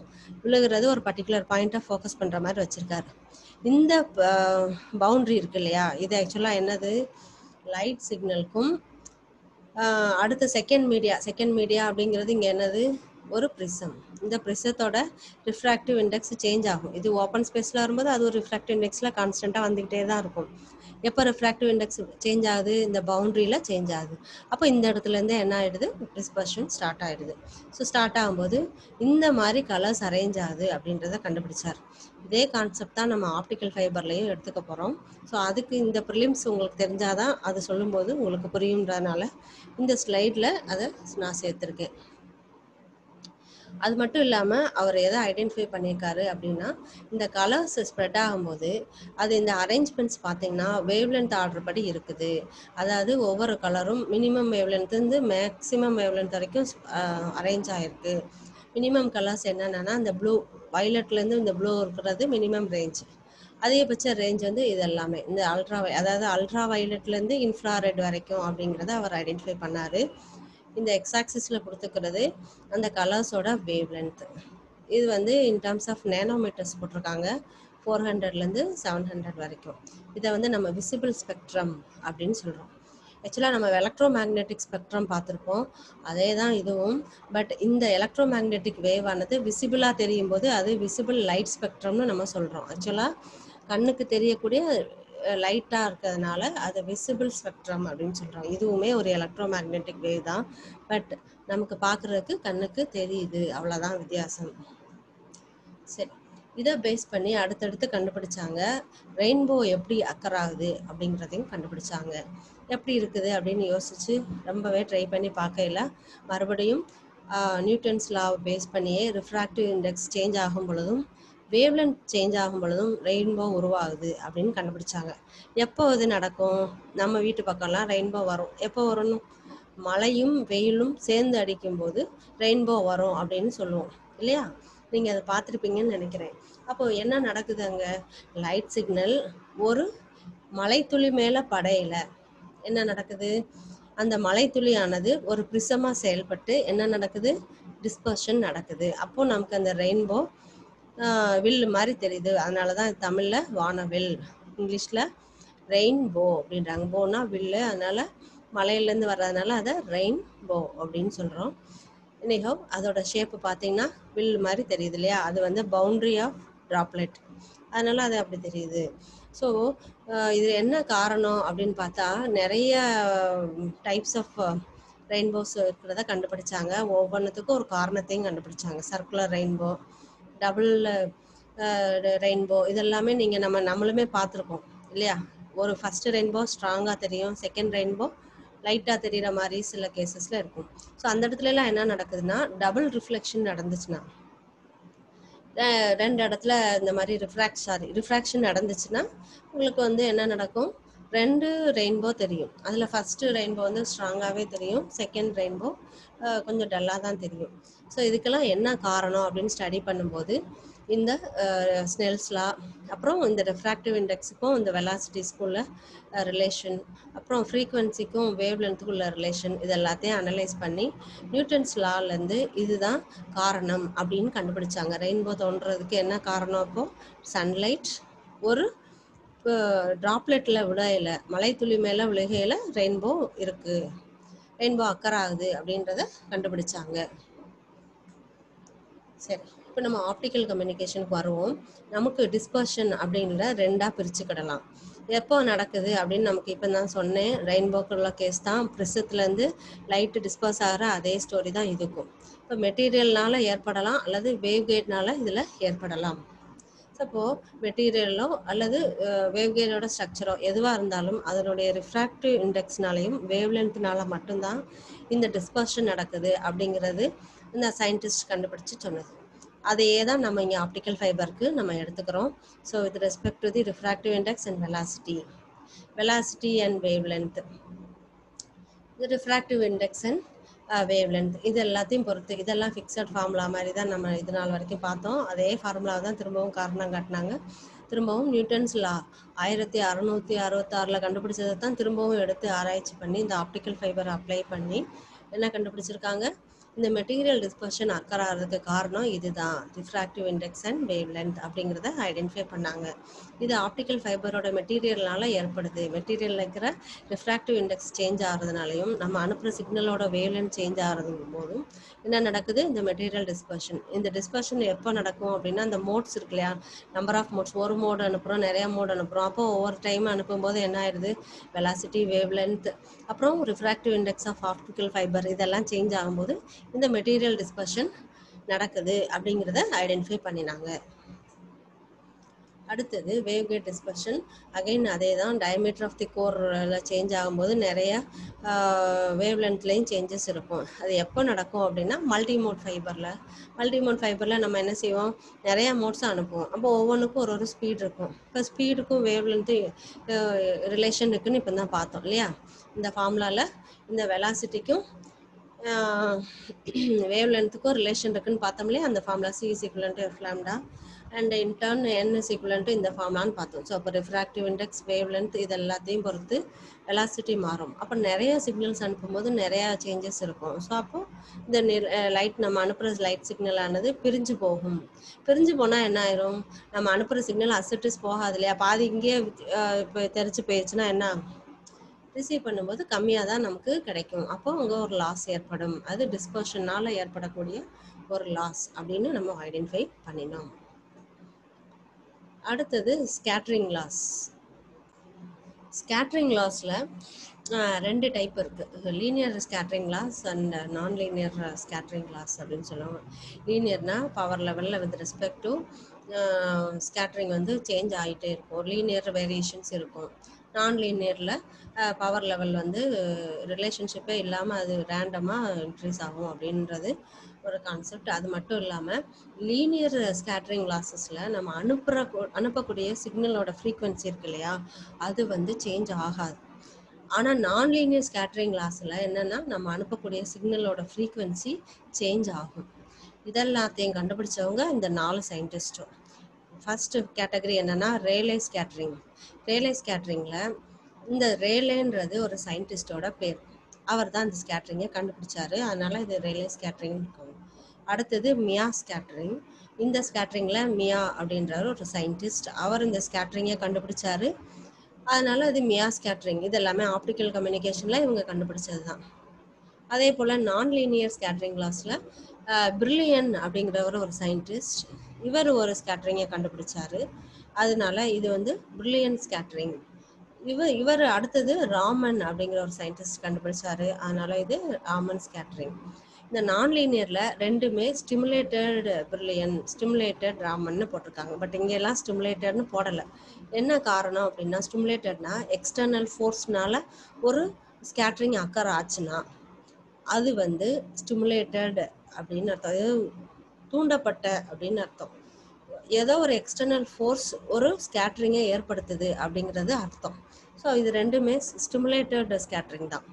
A: விழுகிறது ஒரு பர்டிகுலர் பாயிண்ட்டை ஃபோக்கஸ் பண்ணுற மாதிரி வச்சுருக்காரு. இந்த பவுண்ட்ரி இருக்கு இல்லையா, இது ஆக்சுவலாக என்னது, லைட் சிக்னலுக்கும் அடுத்த செகண்ட் மீடியா அப்படிங்கிறது இங்கே என்னது, ஒரு ப்ரிசம். இந்த ப்ரிசத்தோட ரிஃப்ராக்டிவ் இண்டெக்ஸ் சேஞ்ச் ஆகும். இது ஓப்பன் ஸ்பேஸில் வரும்போது அது ஒரு ரிஃப்ராக்டிவ் இண்டெக்ஸில் கான்ஸ்டண்ட்டாக வந்துக்கிட்டே தான் இருக்கும். எப்போ ரிஃப்ராக்டிவ் இண்டெக்ஸ் சேஞ்ச் ஆகுது, இந்த பவுண்ட்ரியில் சேஞ்ச் ஆகுது. அப்போ இந்த இடத்துலேருந்து என்ன ஆகிடுது, டிஸ்பர்ஷன் ஸ்டார்ட் ஆகிடுது. ஸோ ஸ்டார்ட் ஆகும்போது இந்த மாதிரி கலர்ஸ் அரேஞ்ச் ஆகுது அப்படின்றத கண்டுபிடிச்சார். இதே கான்செப்ட் தான் நம்ம ஆப்டிக்கல் ஃபைபர்லையும் எடுத்துக்க போகிறோம். ஸோ அதுக்கு இந்த ப்ரிலிம்ஸ் உங்களுக்கு தெரிஞ்சாதான் அது சொல்லும்போது உங்களுக்கு புரியுன்றதுனால இந்த ஸ்லைடில் அதை நான் சேர்த்துருக்கேன். அது மட்டும் இல்லாமல் அவர் எதை ஐடென்டிஃபை பண்ணியிருக்காரு அப்படின்னா, இந்த கலர்ஸ் ஸ்ப்ரெட் ஆகும்போது அது இந்த அரேஞ்ச்மெண்ட்ஸ் பார்த்தீங்கன்னா வேவ்லென்த் ஆர்டர் படி இருக்குது. அதாவது ஒவ்வொரு கலரும் மினிமம் வேவ்லென்த்லேருந்து மேக்ஸிமம் வேவ்லென்த் வரைக்கும் அரேஞ்ச் ஆகிருக்கு. மினிமம் கலர்ஸ் என்னென்னா இந்த ப்ளூ, வயலட்லேருந்து இந்த ப்ளூ இருக்கிறது மினிமம் ரேஞ்ச். அதிகபட்ச ரேஞ்ச் வந்து இது எல்லாமே இந்த அல்ட்ரா வயலட்லேருந்து இன்ஃப்ராரெட் வரைக்கும் அப்படிங்கிறத அவர் ஐடென்டிஃபை பண்ணார். இந்த எக்ஸாக்சிஸில் கொடுத்துக்கிறது அந்த கலர்ஸோட வேவ் லென்த். இது வந்து இன் டர்ம்ஸ் ஆஃப் நேனோமீட்டர்ஸ் போட்டிருக்காங்க, 400லேருந்து 700 வரைக்கும். இதை வந்து நம்ம விசிபிள் ஸ்பெக்ட்ரம் அப்படின்னு சொல்கிறோம். ஆக்சுவலாக நம்ம எலக்ட்ரோ மேக்னெட்டிக் ஸ்பெக்ட்ரம் பார்த்துருப்போம், அதே தான் இதுவும். பட் இந்த எலக்ட்ரோ மேக்னெட்டிக் வேவ் ஆனது விசிபிளாக தெரியும் போது அது விசிபிள் லைட் ஸ்பெக்ட்ரம்னு நம்ம சொல்கிறோம். ஆக்சுவலாக கண்ணுக்கு தெரியக்கூடிய லைட்டாக இருக்கிறதுனால அது விசிபிள் ஸ்பெக்ட்ரம் அப்படின்னு சொல்கிறோம். இதுவுமே ஒரு எலக்ட்ரோ மேக்னெட்டிக் வேவ் தான், பட் நமக்கு பார்க்குறதுக்கு கண்ணுக்கு தெரியுது, அவ்வளோதான் வித்தியாசம். சரி, இதை பேஸ் பண்ணி அடுத்தடுத்து கண்டுபிடிச்சாங்க ரெயின்போ எப்படி அக்கர் ஆகுது அப்படிங்கிறதையும் கண்டுபிடிச்சாங்க. எப்படி இருக்குது அப்படின்னு யோசித்து ரொம்பவே ட்ரை பண்ணி பார்க்கல, மறுபடியும் நியூட்டன்ஸ் லாவை பேஸ் பண்ணியே ரிஃப்ராக்டிவ் இண்டெக்ஸ் சேஞ்ச் ஆகும் பொழுதும் வேவ்லென்த் சேஞ்ச் ஆகும் பொழுதும் ரெயின்போ உருவாகுது அப்படின்னு கண்டுபிடிச்சாங்க. எப்போ இது நடக்கும், நம்ம வீட்டு பக்கம்லாம் ரெயின்போ வரும். எப்போ வரணும், மழையும் வெயிலும் சேர்ந்து அடிக்கும்போது ரெயின்போ வரும் அப்படின்னு சொல்லுவோம் இல்லையா. நீங்கள் அதை பார்த்துருப்பீங்கன்னு நினைக்கிறேன். அப்போது என்ன நடக்குது, அங்கே லைட் சிக்னல் ஒரு மலைத்துளி மேலே படையலை, என்ன நடக்குது, அந்த மலைத்துளியானது ஒரு ப்ரிசமாக செயல்பட்டு என்ன நடக்குது, டிஸ்பர்ஷன் நடக்குது. அப்போது நமக்கு அந்த ரெயின்போ வில் மாதிரி தெரியுது. அதனால தான் தமிழில் வானவில், இங்கிலீஷில் ரெயின்போ அப்படின்றாங்க. போனா வில்லு, அதனால் மலையிலேருந்து வர்றதுனால அதை ரெயின்போ அப்படின்னு சொல்கிறோம். எனிஹோ அதோட ஷேப்பு பார்த்தீங்கன்னா வில் மாதிரி தெரியுது இல்லையா, அது வந்து பவுண்ட்ரி ஆஃப் ட்ராப்லெட், அதனால் அது அப்படி தெரியுது. ஸோ இது என்ன காரணம் அப்படின்னு பார்த்தா, நிறைய டைப்ஸ் ஆஃப் ரெயின்போஸ் இருக்கிறத கண்டுபிடிச்சாங்க. ஒவ்வொன்றுத்துக்கும் ஒரு காரணத்தையும் கண்டுபிடிச்சாங்க. சர்க்குலர் ரெயின்போ, டபுள் ரெயின்போ, இதெல்லாமே நீங்கள் நம்மளுமே பார்த்துருக்கோம் இல்லையா. ஒரு ஃபஸ்ட்டு ரெயின்போ ஸ்ட்ராங்காக தெரியும், செகண்ட் ரெயின்போ லைட்டாக தெரிகிற மாதிரி சில கேசஸில் இருக்கும். ஸோ அந்த இடத்துலலாம் என்ன நடக்குதுன்னா, டபுள் ரிஃப்ளெக்ஷன் நடந்துச்சுன்னா, ரெண்டு இடத்துல இந்த மாதிரி ரிஃப்ராக்ஷன் நடந்துச்சுன்னா உங்களுக்கு வந்து என்ன நடக்கும், ரெண்டு ரெயின்போ தெரியும். அதில் ஃபஸ்ட்டு ரெயின்போ வந்து ஸ்ட்ராங்காகவே தெரியும், செகண்ட் ரெயின்போ கொஞ்சம் டல்லாக தான் தெரியும். ஸோ இதுக்கெல்லாம் என்ன காரணம் அப்படின்னு ஸ்டடி பண்ணும்போது இந்த ஸ்னெல்ஸ் லா, அப்புறம் இந்த ரெஃப்ராக்டிவ் இண்டெக்ஸுக்கும் இந்த வெலாசிட்டிஸ்க்கும் உள்ள ரிலேஷன், அப்புறம் ஃப்ரீக்வன்சிக்கும் வேவ் லென்த்துக்கும் உள்ள ரிலேஷன், இது எல்லாத்தையும் அனலைஸ் பண்ணி நியூட்டன்ஸ் லாலேருந்து இதுதான் காரணம் அப்படின்னு கண்டுபிடிச்சாங்க. ரெயின்போ தோன்றதுக்கு என்ன காரணம், அப்போது சன்லைட் ஒரு ட்ராப்லெட்டில் விளையில, மலைத்துளி மேலே விழுகையில் ரெயின்போ இருக்குது, ரெயின்போ அக்கர் ஆகுது அப்படின்றத கண்டுபிடிச்சாங்க. சரி, இப்போ நம்ம ஆப்டிக்கல் கம்யூனிகேஷனுக்கு வருவோம். நமக்கு டிஸ்பர்ஷன் அப்படின்ற ரெண்டாக பிரிச்சுக்கிடலாம். எப்போ நடக்குது அப்படின்னு நமக்கு இப்போ தான் சொன்னேன், ரெயின்போக்குள்ள கேஸ் தான், ப்ரிசத்துலேருந்து லைட்டு டிஸ்பர்ஸ் ஆகிற அதே ஸ்டோரி தான் இதுக்கும். இப்போ மெட்டீரியல்னால ஏற்படலாம் அல்லது வேவ் கேட்னால இதில் ஏற்படலாம். அப்போ மெட்டீரியலோ அல்லது வேவ்கைடோட ஸ்ட்ரக்சரோ எதுவாக இருந்தாலும் அதனுடைய ரிஃப்ராக்டிவ் இண்டெக்ஸ்னாலையும் வேவ் லென்த்னால மட்டும்தான் இந்த டிஸ்பர்ஷன் நடக்குது அப்படிங்கிறது இந்த சயின்டிஸ்ட் கண்டுபிடிச்சு சொன்னது. அதையே தான் நம்ம இங்கே ஆப்டிக்கல் ஃபைபருக்கு நம்ம எடுத்துக்கிறோம். So with respect to the refractive index and velocity and wavelength, இது refractive index and wavelength, இது எல்லாத்தையும் பொறுத்து இதெல்லாம் ஃபிக்ஸட் ஃபார்முலா மாதிரி தான் நம்ம இது நாள் வரைக்கும் பார்த்தோம். அதே ஃபார்முலா தான் திரும்பவும் காரணம் காட்டினாங்க. திரும்பவும் நியூட்டன்ஸ் லா 1666 கண்டுபிடிச்சதை தான் திரும்பவும் எடுத்து ஆராய்ச்சி பண்ணி இந்த ஆப்டிக்கல் ஃபைபரை அப்ளை பண்ணி என்ன கண்டுபிடிச்சிருக்காங்க, இந்த மெட்டீரியல் டிஸ்பர்ஷன் அக்கர் ஆகிறதுக்கு காரணம் இதுதான், refractive index and wave length அப்படிங்கிறத ஐடென்டிஃபை பண்ணாங்க. இது ஆப்டிக்கல் ஃபைபரோட மெட்டீரியல்னால ஏற்படுது. மெட்டீரியலில் இருக்கிற ரிஃப்ராக்டிவ் இண்டெக்ஸ் சேஞ்ச் ஆகிறதுனாலையும் நம்ம அனுப்புகிற சிக்னலோட வேவ் லென்த் சேஞ்ச் ஆகிறதும் போதும் என்ன நடக்குது, இந்த மெட்டீரியல் டிஸ்பர்ஷன். இந்த டிஸ்பர்ஷன் எப்போ நடக்கும் அப்படின்னா, அந்த மோட்ஸ் இருக்கு இல்லையா, நம்பர் ஆஃப் மோட்ஸ், ஒரு மோடு அனுப்புகிறோம், நிறையா மோடு அனுப்புகிறோம். அப்போ ஒவ்வொரு டைம் அனுப்பும்போது என்ன ஆயிடுது, வெலாசிட்டி, வேவ் லென்த், அப்புறம் refractive index of optical fiber இதெல்லாம் சேஞ்ச் ஆகும்போது இந்த மெட்டீரியல் டிஸ்பர்ஷன் நடக்குது அப்படிங்கிறத ஐடென்டிஃபை பண்ணினாங்க. அடுத்தது வேவ்கைட் டிஸ்பர்ஷன். அகைன் அதே தான், டயமீட்டர் ஆஃப் தி கோரில் சேஞ்ச் ஆகும்போது நிறைய வேவ் லென்த்லேயும் சேஞ்சஸ் இருக்கும். அது எப்போ நடக்கும் அப்படின்னா மல்டிமோட் ஃபைபரில் நம்ம என்ன செய்வோம், நிறையா மோட்ஸை அனுப்புவோம். அப்போ ஒவ்வொன்றுக்கும் ஒரு ஸ்பீட் இருக்கும். இப்போ ஸ்பீடுக்கும் வேவ் லென்த்து ரிலேஷன் இருக்குன்னு இப்போ தான் பார்த்தோம் இல்லையா. இந்த ஃபார்முலாவில் இந்த வெலாசிட்டிக்கும் வேவ் லென்த்துக்கும் ரிலேஷன் இருக்குன்னு பார்த்தோம் இல்லையா. அந்த formula C is equivalent to F lambda and in turn N is equivalent to இந்த ஃபார்முலான்னு பார்த்தோம். ஸோ அப்போ ரிஃப்ராக்டிவ் இண்டெக்ஸ், வேவ் லென்த் இது எல்லாத்தையும் பொறுத்து வெலாசிட்டி மாறும். அப்போ நிறைய சிக்னல்ஸ் அனுப்பும்போது நிறையா சேஞ்சஸ் இருக்கும். ஸோ அப்போ இந்த லைட், நம்ம அனுப்புகிற லைட் சிக்னலானது பிரிஞ்சு போனால் என்ன ஆயிரும், நம்ம அனுப்புகிற சிக்னல் அசட்டிஸ் போகாது இல்லையா, பாதி இங்கேயே இப்போ தெரிச்சு போயிடுச்சுன்னா என்ன ஆகும், ரிசீவ் பண்ணும்போது கம்மியாக தான் நமக்கு கிடைக்கும். அப்போ அங்கே ஒரு லாஸ் ஏற்படும். அது டிஸ்பர்ஷனால் ஏற்படக்கூடிய ஒரு லாஸ் அப்படின்னு நம்ம ஐடென்டிஃபை பண்ணினோம். அடுத்தது ஸ்கேட்டரிங் லாஸ். ஸ்கேட்டரிங் லாஸில் ரெண்டு டைப் இருக்குது, லீனியர் ஸ்கேட்டரிங் லாஸ் அண்ட் நான் லீனியர் ஸ்கேட்டரிங் லாஸ் அப்படின்னு சொல்லுவாங்க. லீனியர்னால் பவர் லெவலில் வித் ரெஸ்பெக்ட் டு ஸ்கேட்டரிங் வந்து சேஞ்ச் ஆகிட்டே இருக்கும், லீனியர் வேரியேஷன்ஸ் இருக்கும். நான் லீனியரில் பவர் லெவல் வந்து ரிலேஷன்ஷிப்பே இல்லாமல் அது ரேண்டமாக இன்க்ரீஸ் ஆகும் அப்படின்றது ஒரு கான்செப்ட். அது மட்டும் இல்லாமல் லீனியர் ஸ்கேட்டரிங் லாஸஸில் நம்ம அனுப்பக்கூடிய சிக்னலோட ஃப்ரீக்வன்சி இருக்கு இல்லையா, அது வந்து சேஞ்ச் ஆகாது. ஆனால் நான் லீனியர் ஸ்கேட்டரிங் லாஸில் என்னென்னா நம்ம அனுப்பக்கூடிய சிக்னலோட ஃப்ரீக்வன்சி சேஞ்ச் ஆகும். இதெல்லாத்தையும் கண்டுபிடிச்சவங்க இந்த 4 சயின்டிஸ்ட்டும். ஃபஸ்ட்டு கேட்டகரி என்னென்னா ரேலே ஸ்கேட்டரிங். ரேலே ஸ்கேட்டரிங்கில் இந்த ரேலேன்றது ஒரு சயின்டிஸ்டோட பேர், அவர் தான் இந்த ஸ்கேட்டரிங்கை கண்டுபிடிச்சாரு, அதனால் இது ரேலே ஸ்கேட்டரிங் இருக்கும். அடுத்தது மியா ஸ்கேட்டரிங். இந்த ஸ்கேட்டரிங்கில் மியா அப்படின்றவர் ஒரு சயின்டிஸ்ட், அவர் இந்த ஸ்கேட்டரிங்கை கண்டுபிடிச்சாரு, அதனால் அது மியா ஸ்கேட்டரிங். இது எல்லாமே ஆப்டிக்கல் கம்யூனிகேஷனில் இவங்க கண்டுபிடிச்சது தான். அதே போல் நான் லீனியர் ஸ்கேட்டரிங் லாஸில் பிரில்லியன் அப்படிங்கிறவர் ஒரு சயின்டிஸ்ட், இவர் ஒரு ஸ்கேட்டரிங்கை கண்டுபிடிச்சாரு, அதனால இது வந்து பிரில்லியன் ஸ்கேட்டரிங். இவர் அடுத்தது ராமன் அப்படிங்கிற ஒரு சயின்டிஸ்ட் கண்டுபிடிச்சாரு, அதனால இது ராமன் ஸ்கேட்டரிங். இந்த நான் லீனியரில் ரெண்டுமே ஸ்டிமுலேட்டட் பிரில்லியன், ஸ்டிமுலேட்டட் ராமன்னு போட்டிருக்காங்க. பட் இங்கெல்லாம் ஸ்டிமுலேட்டட்னு போடலை. என்ன காரணம் அப்படின்னா, ஸ்டிமுலேட்டட்னா எக்ஸ்டர்னல் ஃபோர்ஸ்னால ஒரு ஸ்கேட்டரிங் அக்கர் ஆச்சுன்னா அது வந்து ஸ்டிமுலேட்டட் அப்படின்னு அர்த்தம், தூண்டப்பட்ட அப்படின்னு அர்த்தம். ஏதோ ஒரு எக்ஸ்டர்னல் ஃபோர்ஸ் ஒரு ஸ்கேட்டரிங்கை ஏற்படுத்துது அப்படிங்கிறது அர்த்தம். ஸோ இது ரெண்டுமே ஸ்டிமுலேட்டட் ஸ்கேட்டரிங் தான்,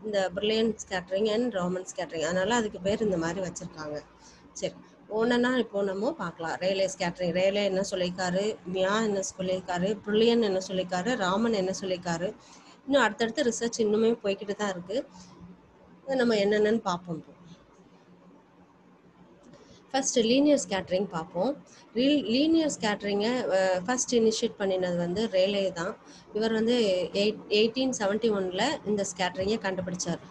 A: இந்த brilliant scattering and Raman scattering. அதனால் அதுக்கு பேர் இந்த மாதிரி வச்சுருக்காங்க. சரி, ஒன்றுன்னா இப்போ நம்ம பார்க்கலாம். ரேலே ஸ்கேட்டரிங், ரேலே என்ன சொல்லியிருக்காரு, மியா என்ன சொல்லியிருக்காரு, பிரில்லியன் என்ன சொல்லியிருக்காரு, ராமன் என்ன சொல்லியிருக்காரு, இன்னும் அடுத்தடுத்து ரிசர்ச் இன்னுமே போய்கிட்டு தான் இருக்குது. நம்ம என்னென்னு பார்ப்போம். ஃபஸ்ட்டு லீனியர் ஸ்கேட்டரிங் பார்ப்போம். லீனியர் ஸ்கேட்டரிங்கை ஃபஸ்ட் இனிஷியேட் பண்ணினது வந்து ரேலே தான். இவர் வந்து 1871 இந்த ஸ்கேட்டரிங்கை கண்டுபிடிச்சார்.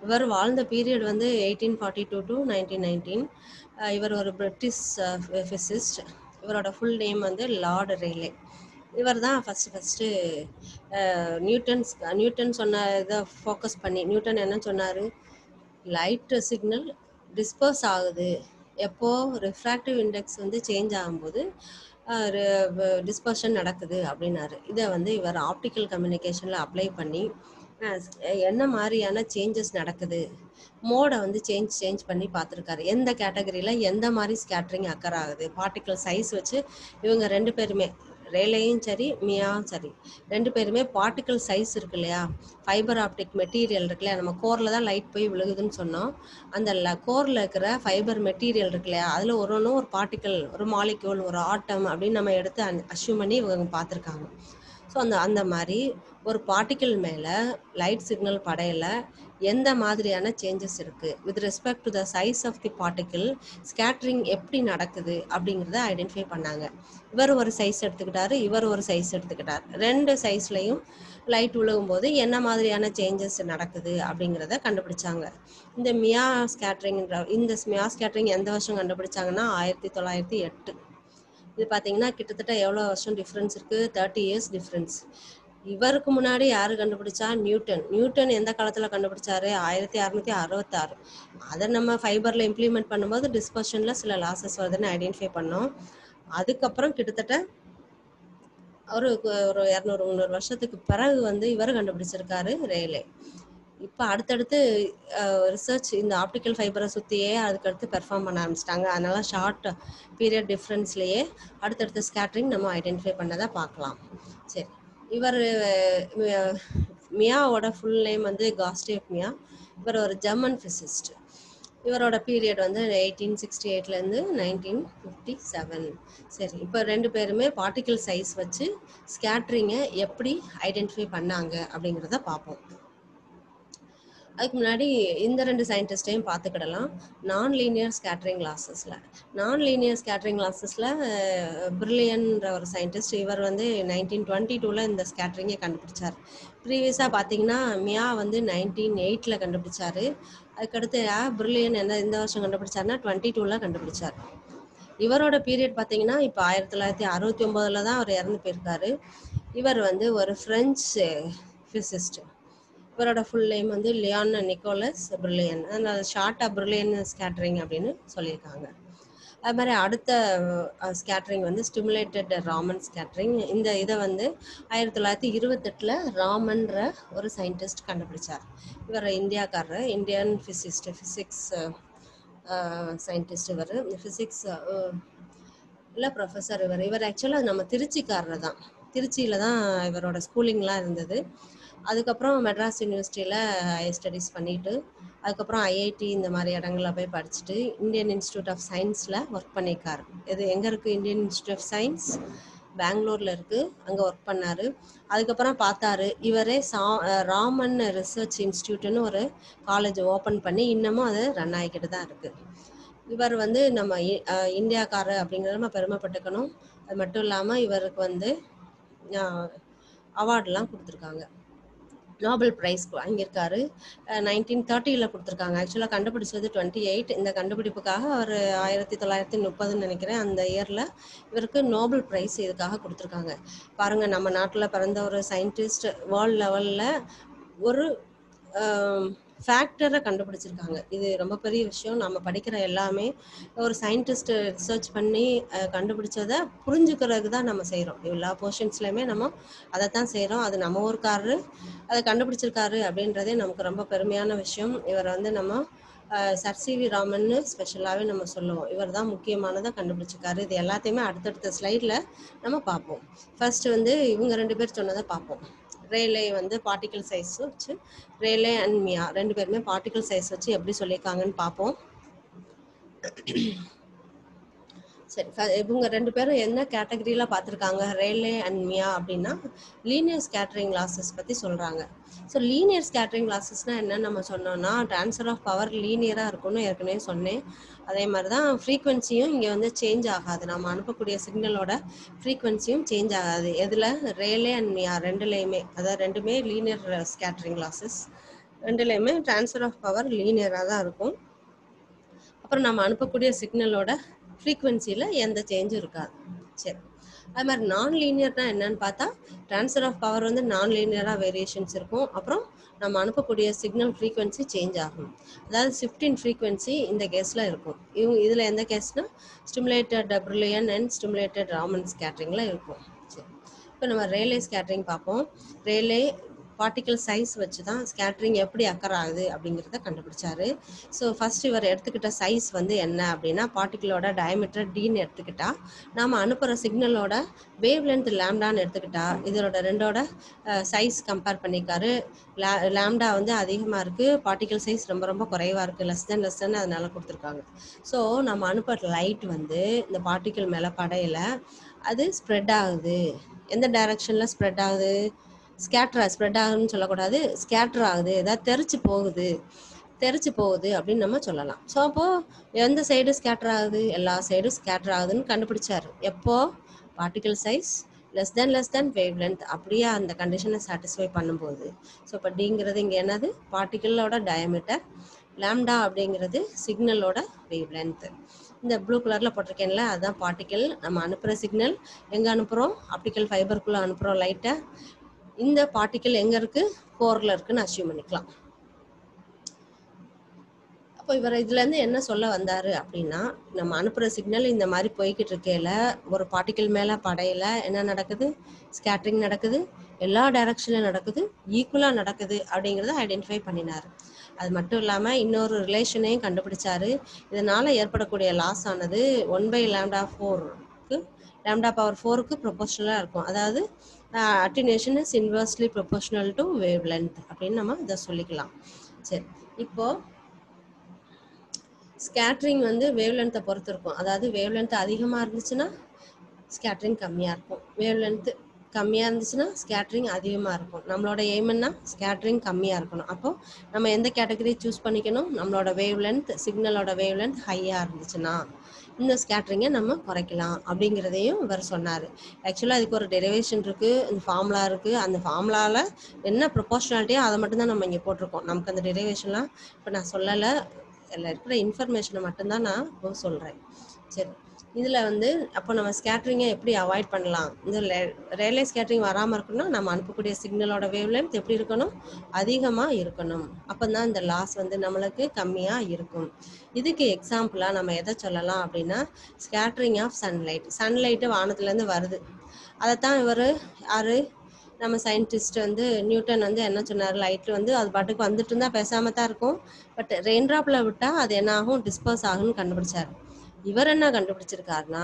A: இவர் வாழ்ந்த பீரியட் வந்து 1842 to 1919. இவர் ஒரு பிரிட்டிஷ் ஃபிசிஸ்ட். இவரோட ஃபுல் நேம் வந்து லார்ட் ரேலே. இவர் தான் ஃபஸ்ட்டு நியூட்டன் சொன்ன இதை ஃபோக்கஸ் பண்ணி, நியூட்டன் என்ன சொன்னார், லைட் சிக்னல் டிஸ்பர்ஸ் ஆகுது எப்போது ரிஃப்ராக்டிவ் இண்டெக்ஸ் வந்து சேஞ்ச் ஆகும்போது டிஸ்பர்ஷன் நடக்குது அப்படின்னாரு. இதை வந்து இவர் ஆப்டிக்கல் கம்யூனிகேஷனில் அப்ளை பண்ணி என்ன மாதிரியான சேஞ்சஸ் நடக்குது, மோடை வந்து சேஞ்ச் பண்ணி பார்த்துருக்காரு. எந்த கேட்டகரியில் எந்த மாதிரி ஸ்கேட்டரிங் அக்கர் ஆகுது, பார்ட்டிக்கல் சைஸ் வச்சு இவங்க 2 பேருமே, ரேலேயும் சரி மியாவும் சரி, 2 பேருமே பார்ட்டிக்கல் சைஸ் இருக்கு இல்லையா, ஃபைபர் ஆப்டிக் மெட்டீரியல் இருக்கு இல்லையா, நம்ம கோரில் தான் லைட் போய் விழுகுதுன்னு சொன்னோம். அந்த கோரில் இருக்கிற ஃபைபர் மெட்டீரியல் இருக்கு இல்லையா, அதில் ஒன்று ஒரு பார்ட்டிக்கல், ஒரு மாலிக்யூல், ஒரு ஆட்டம் அப்படின்னு நம்ம எடுத்து அஷ்யூம் பண்ணி இவங்க பார்த்துருக்காங்க. ஸோ அந்த மாதிரி ஒரு பார்ட்டிக்கிள் மேலே லைட் சிக்னல் படையில் எந்த மாதிரியான சேஞ்சஸ் இருக்குது, with respect to the size of the particle scattering எப்படி நடக்குது அப்படிங்கிறத ஐடென்டிஃபை பண்ணாங்க. இவர் ஒரு சைஸ் எடுத்துக்கிட்டாரு, இவர் ஒரு சைஸ் எடுத்துக்கிட்டார். 2 சைஸ்லையும் லைட் விழுகும்போது என்ன மாதிரியான சேஞ்சஸ் நடக்குது அப்படிங்கிறத கண்டுபிடிச்சாங்க. இந்த மியா ஸ்கேட்ரிங் எந்த வருஷம் கண்டுபிடிச்சாங்கன்னா 1908. இது பார்த்தீங்கன்னா கிட்டத்தட்ட எவ்வளோ வருஷம் டிஃப்ரென்ஸ் இருக்குது, 30 இயர்ஸ் டிஃப்ரென்ஸ். இவருக்கு முன்னாடி யார் கண்டுபிடிச்சா, நியூட்டன் எந்த காலத்தில் கண்டுபிடிச்சாரு, 1666. அதை நம்ம ஃபைபரில் இம்ப்ளிமெண்ட் பண்ணும்போது டிஸ்பர்ஷனில் சில லாசஸ் வருதுன்னு ஐடென்டிஃபை பண்ணோம். அதுக்கப்புறம் கிட்டத்தட்ட ஒரு 200-300 வருஷத்துக்கு பிறகு வந்து இவர் கண்டுபிடிச்சிருக்காரு ரேலே. இப்போ அடுத்தடுத்து ரிசர்ச் இந்த ஆப்டிக்கல் ஃபைபரை சுற்றியே அதுக்கடுத்து பெர்ஃபார்ம் பண்ண ஆரம்பிச்சிட்டாங்க. அதனால ஷார்ட் பீரியட் டிஃப்ரென்ஸ்லேயே அடுத்தடுத்த ஸ்கேட்ரிங் நம்ம ஐடென்டிஃபை பண்ணதை பார்க்கலாம். சரி, இவர் மியாவோட ஃபுல் நேம் வந்து காஸ்டேவ் மியா. இவர் ஒரு ஜெர்மன் ஃபிசிஸ்ட். இவரோட பீரியட் வந்து 1868 1957. சரி, இப்போ 2 பேருமே பார்ட்டிக்கல் சைஸ் வச்சு ஸ்கேட்ரிங்கை எப்படி ஐடென்டிஃபை பண்ணாங்க அப்படிங்கிறத பார்ப்போம். அதுக்கு முன்னாடி இந்த 2 சயின்டிஸ்டையும் பார்த்துக்கிடலாம். நான் லீனியர் ஸ்கேட்டரிங் லாஸஸில் பிரில்லியன்ற ஒரு சயின்டிஸ்ட், இவர் வந்து 1922 இந்த ஸ்கேட்டரிங்கை கண்டுபிடிச்சார். ப்ரீவியஸாக பார்த்தீங்கன்னா மியா வந்து 1908 கண்டுபிடிச்சாரு. அதுக்கடுத்து பிரில்லியன் இந்த வருஷம் கண்டுபிடிச்சாருன்னா 22 கண்டுபிடிச்சார். இவரோட பீரியட் பார்த்தீங்கன்னா இப்போ 1969 தான் அவர் இறந்து போயிருக்காரு. இவர் வந்து ஒரு ஃப்ரெஞ்சு ஃபிசிஸ்ட். இவரோட ஃபுல் நேம் வந்து லியான் நிக்கோலஸ் பிரில்லியன். அதனால் ஷார்ட்டாக பிரில்லியன் ஸ்கேட்டரிங் அப்படின்னு சொல்லியிருக்காங்க. அது மாதிரி அடுத்த ஸ்கேட்டரிங் வந்து ஸ்டிமுலேட்டட் ராமன் ஸ்கேட்டரிங். இந்த இதை வந்து 1928 ராமன்ற ஒரு சயின்டிஸ்ட் கண்டுபிடிச்சார். இவர் இந்தியாக்காரர், இந்தியன் ஃபிசிக்ஸ் சயின்டிஸ்ட். இவர் ஃபிசிக்ஸ் இல்லை ப்ரொஃபஸர். இவர் ஆக்சுவலாக நம்ம திருச்சிக்காரர் தான். திருச்சியில் தான் இவரோட ஸ்கூலிங்லாம் இருந்தது. அதுக்கப்புறம் மெட்ராஸ் யூனிவர்சிட்டியில் ஹையர் ஸ்டடீஸ் பண்ணிவிட்டு அதுக்கப்புறம் ஐஐடி இந்த மாதிரி இடங்களில் போய் படிச்சுட்டு இந்தியன் இன்ஸ்டியூட் ஆஃப் சயின்ஸில் ஒர்க் பண்ணியிருக்காரு. இது எங்கே இருக்குது? இந்தியன் இன்ஸ்டியூட் ஆஃப் சயின்ஸ் பெங்களூரில் இருக்குது. அங்கே ஒர்க் பண்ணார். அதுக்கப்புறம் பார்த்தாரு, இவரே ராமன் ரிசர்ச் இன்ஸ்டியூட்டுன்னு ஒரு காலேஜ் ஓப்பன் பண்ணி இன்னமும் அது ரன் ஆகிக்கிட்டு தான் இருக்குது. இவர் வந்து நம்ம இந்தியாக்காரர் அப்படிங்கிறத நம்ம பெருமைப்பட்டுக்கணும். அது மட்டும் இல்லாமல் இவருக்கு வந்து அவார்டெலாம் கொடுத்துருக்காங்க. நோபல் ப்ரைஸ் வாங்கியிருக்காரு. 1930 கொடுத்துருக்காங்க. ஆக்சுவலாக கண்டுபிடிச்சது 28. இந்த கண்டுபிடிப்புக்காக அவர் 1930 நினைக்கிறேன் அந்த இயரில் இவருக்கு நோபல் ப்ரைஸ் இதுக்காக கொடுத்துருக்காங்க. பாருங்கள், நம்ம நாட்டில் பிறந்த ஒரு சயின்டிஸ்ட் வேர்ல்டு லெவலில் ஒரு ஃபேக்டரை கண்டுபிடிச்சிருக்காங்க. இது ரொம்ப பெரிய விஷயம். நம்ம படிக்கிற எல்லாமே ஒரு சயின்டிஸ்ட் ரிசர்ச் பண்ணி கண்டுபிடிச்சதை புரிஞ்சுக்கிறதுக்கு தான் நம்ம செய்கிறோம். எல்லா போர்ஷன்ஸ்லையுமே நம்ம அதை தான் செய்கிறோம். அது நம்ம ஊருக்காரரு அதை கண்டுபிடிச்சிருக்காரு அப்படின்றதே நமக்கு ரொம்ப பெருமையான விஷயம். இவர் வந்து நம்ம சர் சி வி ராமன்னு ஸ்பெஷலாகவே நம்ம சொல்லுவோம். இவர் தான் முக்கியமானதை கண்டுபிடிச்சிருக்காரு. இது எல்லாத்தையுமே அடுத்தடுத்த ஸ்லைடில் நம்ம பார்ப்போம். ஃபர்ஸ்ட் வந்து இவங்க 2 பேர் சொன்னதை பார்ப்போம். ரேலே வந்து பார்ட்டிக்கல் சைஸ் வச்சு, ரேலே அண்ட் மியா 2 பேருமே பார்ட்டிக்கல் சைஸ் வச்சு எப்படி சொல்லியிருக்காங்கன்னு பார்ப்போம். சரி, இவங்க 2 பேரும் என்ன கேட்டகரியில் பார்த்துருக்காங்க ரேலே அண்ட் மியா அப்படின்னா லீனியர் ஸ்கேட்டரிங் லாஸஸ் பற்றி சொல்கிறாங்க. ஸோ லீனியர் ஸ்கேட்டரிங் லாஸஸ்னால் என்னன்னு நம்ம சொன்னோம்னா ட்ரான்ஸ்ஃபர் ஆஃப் பவர் லீனியராக இருக்கும்னு ஏற்கனவே சொன்னேன். அதே மாதிரி தான் ஃப்ரீக்வன்சியும் இங்கே வந்து சேஞ்ச் ஆகாது. நம்ம அனுப்பக்கூடிய சிக்னலோட ஃப்ரீக்வன்சியும் சேஞ்ச் ஆகாது. எதில்? ரேலே அண்ட் மியா 2லேயுமே. அதாவது 2மே லீனியர் ஸ்கேட்டரிங் லாஸஸ். 2லேயுமே ட்ரான்ஸ்ஃபர் ஆஃப் பவர் லீனியராக தான் இருக்கும். அப்புறம் நம்ம அனுப்பக்கூடிய சிக்னலோட ஃப்ரீக்வன்சியில் எந்த சேஞ்சும் இருக்காது. சரி, அது மாதிரி நான் லீனியர்னா என்னன்னு பார்த்தா ட்ரான்ஸ்ஃபர் ஆஃப் பவர் வந்து நான் லீனியராக வேரியேஷன்ஸ் இருக்கும். அப்புறம் நம்ம அனுப்பக்கூடிய சிக்னல் ஃப்ரீக்வன்சி சேஞ்ச் ஆகும். அதாவது ஷிஃப்ட் இன் ஃப்ரீக்வன்சி இந்த கேஸில் இருக்கும். இதில் எந்த கேஸ்னால் stimulated Brillouin and stimulated Raman ஸ்கேட்டரிங்கில் இருக்கும். சரி, இப்போ நம்ம ரேலே ஸ்கேட்டரிங் பார்ப்போம். ரேலே பார்ட்டிக்கல் சைஸ் வச்சு தான் ஸ்கேட்டரிங் எப்படி அக்கர் ஆகுது அப்படிங்கிறத கண்டுபிடிச்சாரு. ஸோ ஃபஸ்ட் இவர் எடுத்துக்கிட்ட சைஸ் வந்து என்ன அப்படின்னா பார்ட்டிக்கிளோட டயமீட்டர் டின்னு எடுத்துக்கிட்டா, நாம் அனுப்புகிற சிக்னலோட வேவ் லென்த் லேம்டான்னு எடுத்துக்கிட்டா இதோட ரெண்டோட சைஸ் கம்பேர் பண்ணிக்காரு. லேம்டா வந்து அதிகமாக இருக்குது, பார்ட்டிக்கல் சைஸ் ரொம்ப ரொம்ப குறைவாக இருக்குது, லெஸ் தென் அதனால கொடுத்துருக்காங்க. ஸோ நம்ம அனுப்புகிற லைட் வந்து இந்த பார்ட்டிக்கல் மேலே படையில் அது ஸ்ப்ரெட் ஆகுது. எந்த டைரக்ஷனில் ஸ்ப்ரெட் ஆகுது? ஸ்ப்ரெட் ஆகுதுன்னு சொல்லக்கூடாது, ஸ்கேட்டர் ஆகுது, ஏதாவது தெரிச்சு போகுது அப்படின்னு நம்ம சொல்லலாம். ஸோ அப்போது எந்த சைடு ஸ்கேட்டர் ஆகுது? எல்லா சைடும் ஸ்கேட்டர் ஆகுதுன்னு கண்டுபிடிச்சாரு. எப்போ? Particle size less than wave length அப்படியே அந்த கண்டிஷனை சாட்டிஸ்ஃபை பண்ணும்போது. ஸோ இப்போ டிங்கிறது இங்கே என்னது? பார்ட்டிக்கிளோட டயமீட்டர், லேம்டா அப்படிங்கிறது சிக்னலோட வேவ் லென்த். இந்த ப்ளூ கலரில் போட்டிருக்கேன்ல அதுதான் பார்ட்டிக்கிள். நம்ம அனுப்புகிற சிக்னல் எங்கே அனுப்புகிறோம்? ஆப்டிக்கல் ஃபைபருக்குள்ளே அனுப்புகிறோம் லைட்டை. இந்த பார்ட்டிக்கிள் எங்கே இருக்குது? கோரில் இருக்குன்னு அசியூம் பண்ணிக்கலாம். அப்போ இவர் இதுலேருந்து என்ன சொல்ல வந்தார் அப்படின்னா, நம்ம அனுப்புகிற சிக்னல் இந்த மாதிரி போய்கிட்டு இருக்கையில் ஒரு பார்ட்டிக்கிள் மேலே படையில் என்ன நடக்குது? ஸ்கேட்டரிங் நடக்குது, எல்லா டைரக்ஷன்லையும் நடக்குது, ஈக்குவலாக நடக்குது அப்படிங்கிறத ஐடென்டிஃபை பண்ணினார். அது மட்டும் இல்லாமல் இன்னொரு ரிலேஷனையும் கண்டுபிடிச்சாரு. இதனால் ஏற்படக்கூடிய லாஸ் ஆனது 1/λ4க்கு λ⁴ ப்ரொபோர்ஷனலாக இருக்கும். அதாவது attenuation is inversely proportional to wavelength அப்படின்னு நம்ம இதை சொல்லிக்கலாம். சரி, இப்போது ஸ்கேட்ரிங் வந்து வேவ் லென்த்தை பொறுத்து இருக்கும். அதாவது வேவ் லென்த் அதிகமாக இருந்துச்சுன்னா ஸ்கேட்ரிங் கம்மியாக இருக்கும், வேவ் லென்த்து கம்மியாக இருந்துச்சுன்னா ஸ்கேட்ரிங் அதிகமாக இருக்கும். நம்மளோட எய்ம்னா ஸ்கேட்ரிங் கம்மியாக இருக்கணும். அப்போது நம்ம எந்த கேட்டகரி சூஸ் பண்ணிக்கணும்? நம்மளோட வேவ் லென்த், சிக்னலோட வேவ் லென்த் ஹையாக இருந்துச்சுன்னா இந்த ஸ்கேட்ரிங்கை நம்ம குறைக்கலாம் அப்படிங்கிறதையும் இவர் சொன்னார். ஆக்சுவலாக அதுக்கு ஒரு டெரிவேஷன் இருக்குது, இந்த ஃபார்முலா இருக்குது. அந்த ஃபார்முலாவில் என்ன ப்ரொபோர்ஷனாலிட்டியோ அதை மட்டும்தான் நம்ம இங்கே போட்டிருக்கோம். நமக்கு அந்த டெரிவேஷன்லாம் இப்போ நான் சொல்லலை, அதில் இருக்கிற இன்ஃபர்மேஷனை மட்டும்தான் நான் இப்போ சொல்கிறேன். சரி, இதில் வந்து அப்போ நம்ம ஸ்கேட்ரிங்கை எப்படி அவாய்ட் பண்ணலாம்? இந்த ரேலே ஸ்கேட்ரிங் வராமல் இருக்கணும்னா நம்ம அனுப்பக்கூடிய சிக்னலோட வேவ் லென்த் எப்படி இருக்கணும்? அதிகமாக இருக்கணும். அப்போ தான் இந்த லாஸ் வந்து நம்மளுக்கு கம்மியாக இருக்கும். இதுக்கு எக்ஸாம்பிளாக நம்ம எதை சொல்லலாம் அப்படின்னா, ஸ்கேட்ரிங் ஆஃப் சன்லைட்டு வானத்துலேருந்து வருது. அதைத்தான் இவர் யார், நம்ம சயின்டிஸ்ட் வந்து நியூட்டன் வந்து என்ன சொன்னார்? லைட்டு வந்து அது பாட்டுக்கு வந்துட்டு இருந்தால் பேசாமல் தான் இருக்கும், பட் ரெயின் ட்ராப்பில் விட்டால் அது என்ன ஆகும்? டிஸ்பர்ஸ் ஆகும்னு கண்டுபிடிச்சார். இவர் என்ன கண்டுபிடிச்சிருக்காருன்னா,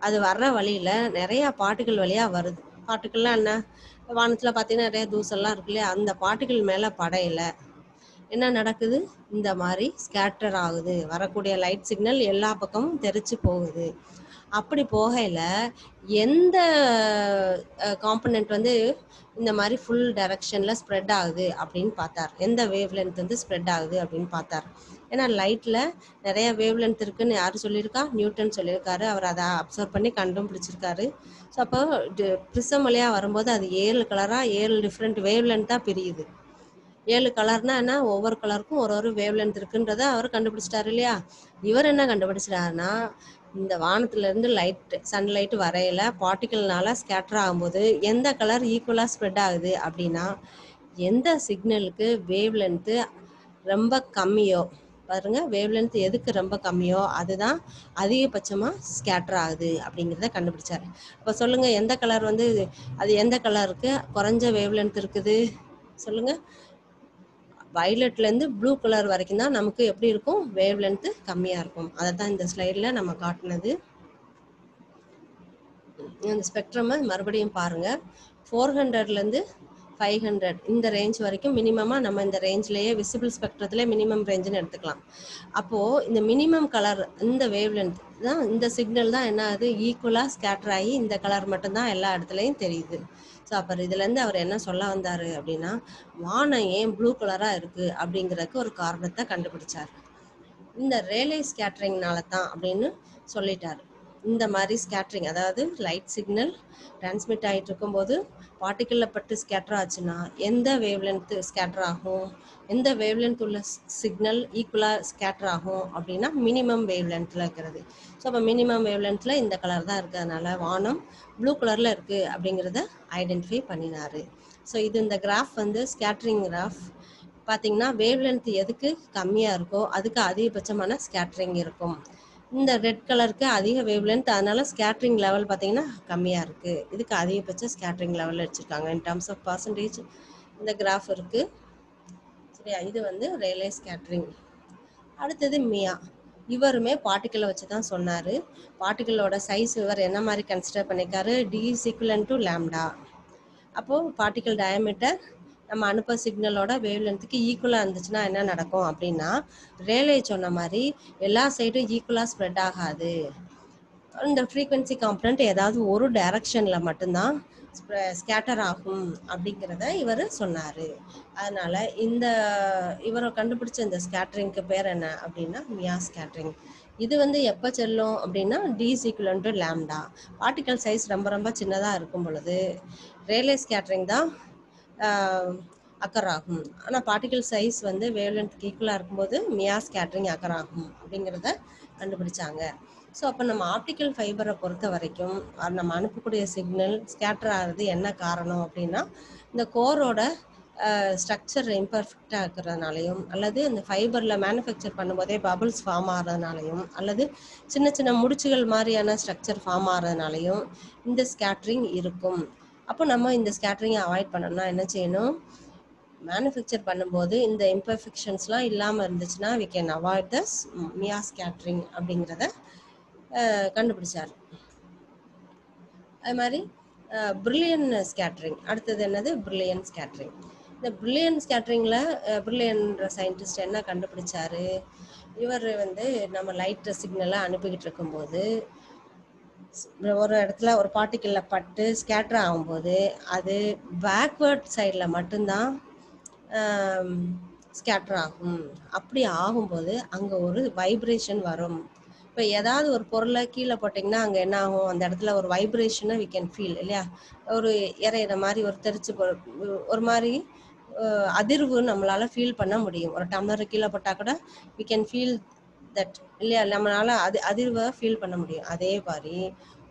A: அது வர்ற வழியில் நிறையா பார்ட்டிகள் வழியாக வருது. பார்ட்டிகள்லாம் என்ன? வானத்தில் பார்த்தீங்கன்னா நிறைய தூசெல்லாம் இருக்கு இல்லையா? அந்த பார்ட்டிகள் மேலே படையில் என்ன நடக்குது? இந்த மாதிரி ஸ்கேட்டர் ஆகுது. வரக்கூடிய லைட் சிக்னல் எல்லா பக்கமும் தெரிச்சு போகுது. அப்படி போகையில் எந்த காம்பனண்ட் வந்து இந்த மாதிரி ஃபுல் டைரக்ஷனில் ஸ்ப்ரெட் ஆகுது அப்படின்னு பார்த்தார். எந்த வேவ் லென்த் வந்து ஸ்ப்ரெட் ஆகுது அப்படின்னு பார்த்தார். ஏன்னா லைட்டில் நிறைய வேவ் லென்த் இருக்குதுன்னு யார் சொல்லியிருக்கா? நியூட்டன் சொல்லியிருக்காரு. அவர் அதை அப்சர்வ் பண்ணி கண்டுபிடிச்சிருக்காரு. ஸோ அப்போ ப்ரிசம் வழியாக வரும்போது அது 7 கலராக 7 டிஃப்ரெண்ட் வேவ் லென்த்தாக பிரியுது. 7 கலர்னால் என்ன? ஒவ்வொரு கலருக்கும் ஒரு வேவ் லென்த் இருக்குன்றதை அவர் கண்டுபிடிச்சிட்டாரு இல்லையா? இவர் என்ன கண்டுபிடிச்சிட்டாருன்னா, இந்த வானத்துலேருந்து சன்லைட்டு வரையில் பார்ட்டிக்கல்னால ஸ்கேட்டர் ஆகும்போது எந்த கலர் ஈக்குவலாக ஸ்ப்ரெட் ஆகுது அப்படின்னா, எந்த சிக்னலுக்கு வேவ் லென்த்து ரொம்ப கம்மியோ, பாருங்கள், வேவ் லென்த் எதுக்கு ரொம்ப கம்மியோ அதுதான் அதிகபட்சமாக ஸ்கேட்டர் ஆகுது அப்படிங்கிறத கண்டுபிடிச்சார். அப்போ சொல்லுங்கள், எந்த கலர் வந்து அது எந்த கலருக்கு குறைஞ்ச வேவ் லென்த் இருக்குது? சொல்லுங்கள். வயலட்லேருந்து ப்ளூ கலர் வரைக்கும் தான் நமக்கு எப்படி இருக்கும்? வேவ் லென்த்து கம்மியாக இருக்கும். அதை தான் இந்த ஸ்லைடில் நம்ம காட்டினது. இந்த ஸ்பெக்ட்ரமை மறுபடியும் பாருங்கள். 400லேருந்து 500 இந்த ரேஞ்ச் வரைக்கும் மினிமமாக நம்ம இந்த ரேஞ்சிலேயே விசிபிள் ஸ்பெக்ட்ரத்தில் மினிமம் ரேஞ்சுன்னு எடுத்துக்கலாம். அப்போது இந்த மினிமம் கலர், இந்த வேவ் லென்த் தான், இந்த சிக்னல் தான் என்ன ஆகுது? ஈக்குவலாக ஸ்கேட்டர் ஆகி இந்த கலர் மட்டும்தான் எல்லா இடத்துலையும் தெரியுது. ஸோ அப்புறம் இதுலேருந்து அவர் என்ன சொல்ல வந்தார் அப்படின்னா, வானம் ஏன் ப்ளூ கலராக இருக்குது அப்படிங்கிறதுக்கு ஒரு காரணத்தை கண்டுபிடிச்சார். இந்த ரேலே ஸ்கேட்டரிங்னால தான் அப்படின்னு சொல்லிட்டார். இந்த மாதிரி ஸ்கேட்டரிங், அதாவது லைட் சிக்னல் டிரான்ஸ்மிட் ஆகிட்டு இருக்கும்போது பார்ட்டிக்கிளில் பட்டு ஸ்கேட்டர் ஆச்சுன்னா எந்த வேவ் லென்த்து ஸ்கேட்டர் ஆகும், எந்த வேவ் லென்த் உள்ள சிக்னல் ஈக்குவலாக ஸ்கேட்டர் ஆகும் அப்படின்னா மினிமம் வேவ் லென்த்தில் இருக்கிறது. ஸோ அப்போ மினிமம் வேவ் லென்த்தில் இந்த கலர் தான் இருக்கிறதுனால வானம் ப்ளூ கலரில் இருக்குது அப்படிங்கிறத ஐடென்டிஃபை பண்ணினார். ஸோ இது இந்த கிராஃப் வந்து ஸ்கேட்டரிங் கிராஃப். பார்த்தீங்கன்னா வேவ் லென்த் எதுக்கு கம்மியாக இருக்கோ அதுக்கு அதிகபட்சமான ஸ்கேட்டரிங் இருக்கும். இந்த ரெட் கலருக்கு அதிக வேவ் லென்த், அதனால ஸ்கேட்டரிங் லெவல் பார்த்தீங்கன்னா கம்மியாக இருக்குது. இதுக்கு அதிகபட்ச ஸ்கேட்டரிங் லெவலில் வச்சுருக்காங்க. இன் டர்ம்ஸ் ஆஃப் பர்சன்டேஜ் இந்த கிராஃப் இருக்குது. சரியா, இது வந்து ரேலே ஸ்கேட்டரிங். அடுத்தது மியா. இவருமே பார்ட்டிக்கிளை வச்சு தான் சொன்னார். பார்ட்டிக்கிளோட சைஸ் இவர் என்ன மாதிரி கன்சிடர் பண்ணியிருக்காரு, d is equivalent to lambda. அப்போது பார்ட்டிக்கிள் டயமீட்டர் நம்ம அனுப்ப சிக்னலோட வேவ் லென்த்துக்கு ஈக்குவலாக இருந்துச்சுன்னா என்ன நடக்கும் அப்படின்னா, ரேலே சொன்ன மாதிரி எல்லா சைடும் ஈக்குவலாக ஸ்ப்ரெட் ஆகாது. இந்த ஃப்ரீக்வன்சி காம்பனண்ட் ஏதாவது ஒரு டைரக்ஷனில் மட்டும்தான் ஸ்கேட்டர் ஆகும் அப்படிங்கிறத இவர் சொன்னார். அதனால் இவரை கண்டுபிடிச்ச இந்த ஸ்கேட்டரிங்க்கு பேர் என்ன அப்படின்னா மியா ஸ்கேட்டரிங். இது வந்து எப்போ செல்லும் அப்படின்னா d is equivalent to lambda. Particle size ரொம்ப ரொம்ப சின்னதாக இருக்கும் பொழுது ரேலே ஸ்கேட்டரிங் தான் அக்கர் ஆகும். ஆனால் பார்ட்டிக்கல் சைஸ் வந்து வேவ் லென்த்துக்கு ஈக்குவலாக இருக்கும்போது மியா ஸ்கேட்டரிங் அக்கர் ஆகும் அப்படிங்கிறத கண்டுபிடிச்சாங்க. ஸோ அப்போ நம்ம ஆப்டிக்கல் ஃபைபரை பொறுத்த வரைக்கும் நம்ம அனுப்பக்கூடிய சிக்னல் ஸ்கேட்டர் ஆகிறது என்ன காரணம் அப்படின்னா, இந்த கோரோட ஸ்ட்ரக்சர் இம்பர்ஃபெக்டாக இருக்கிறதுனாலையும், அல்லது அந்த ஃபைபரில் மேனுஃபேக்சர் பண்ணும்போதே பபிள்ஸ் ஃபார்ம் ஆகிறதுனாலையும், அல்லது சின்ன சின்ன முடிச்சுகள் மாதிரியான ஸ்ட்ரக்சர் ஃபார்ம் ஆகிறதுனாலையும் இந்த ஸ்கேட்டரிங் இருக்கும். அப்போ நம்ம இந்த ஸ்கேட்டரிங்கை அவாய்ட் பண்ணணும்னா என்ன செய்யணும், மேனுஃபேக்சர் பண்ணும்போது இந்த இம்பர்ஃபெக்ஷன்ஸ்லாம் இல்லாமல் இருந்துச்சுன்னா we can avoid this Mia scattering அப்படிங்கிறத கண்டுபிடிச்சார். அது மாதிரி பிரில்லியன் ஸ்கேட்டரிங். அடுத்தது என்னது, பிரில்லியன் ஸ்கேட்டரிங். இந்த பிரில்லியன் ஸ்கேட்டரிங்கில் பிரில்லியன்ற சயின்டிஸ்ட் என்ன கண்டுபிடிச்சாரு, இவர் வந்து நம்ம லைட் சிக்னலை அனுப்பிக்கிட்டு இருக்கும்போது ஒரு இடத்துல ஒரு பார்ட்டிக்கிளில் பட்டு ஸ்கேட்டர் ஆகும்போது அது பேக்வேர்ட் சைடில் மட்டும்தான் ஸ்கேட்டர் ஆகும். அப்படி ஆகும்போது அங்கே ஒரு வைப்ரேஷன் வரும். இப்போ ஏதாவது ஒரு பொருளை கீழே போட்டிங்கன்னா அங்கே என்ன ஆகும், அந்த இடத்துல ஒரு வைப்ரேஷனை we can feel இல்லையா, ஒரு இறையிற மாதிரி ஒரு தெரிச்சு ஒரு மாதிரி அதிர்வு நம்மளால் ஃபீல் பண்ண முடியும். ஒரு டம்ளர் கீழே போட்டால் கூட we can feel தட் இல்லையா, நம்மளால் அதிர்வை ஃபீல் பண்ண முடியும். அதே மாதிரி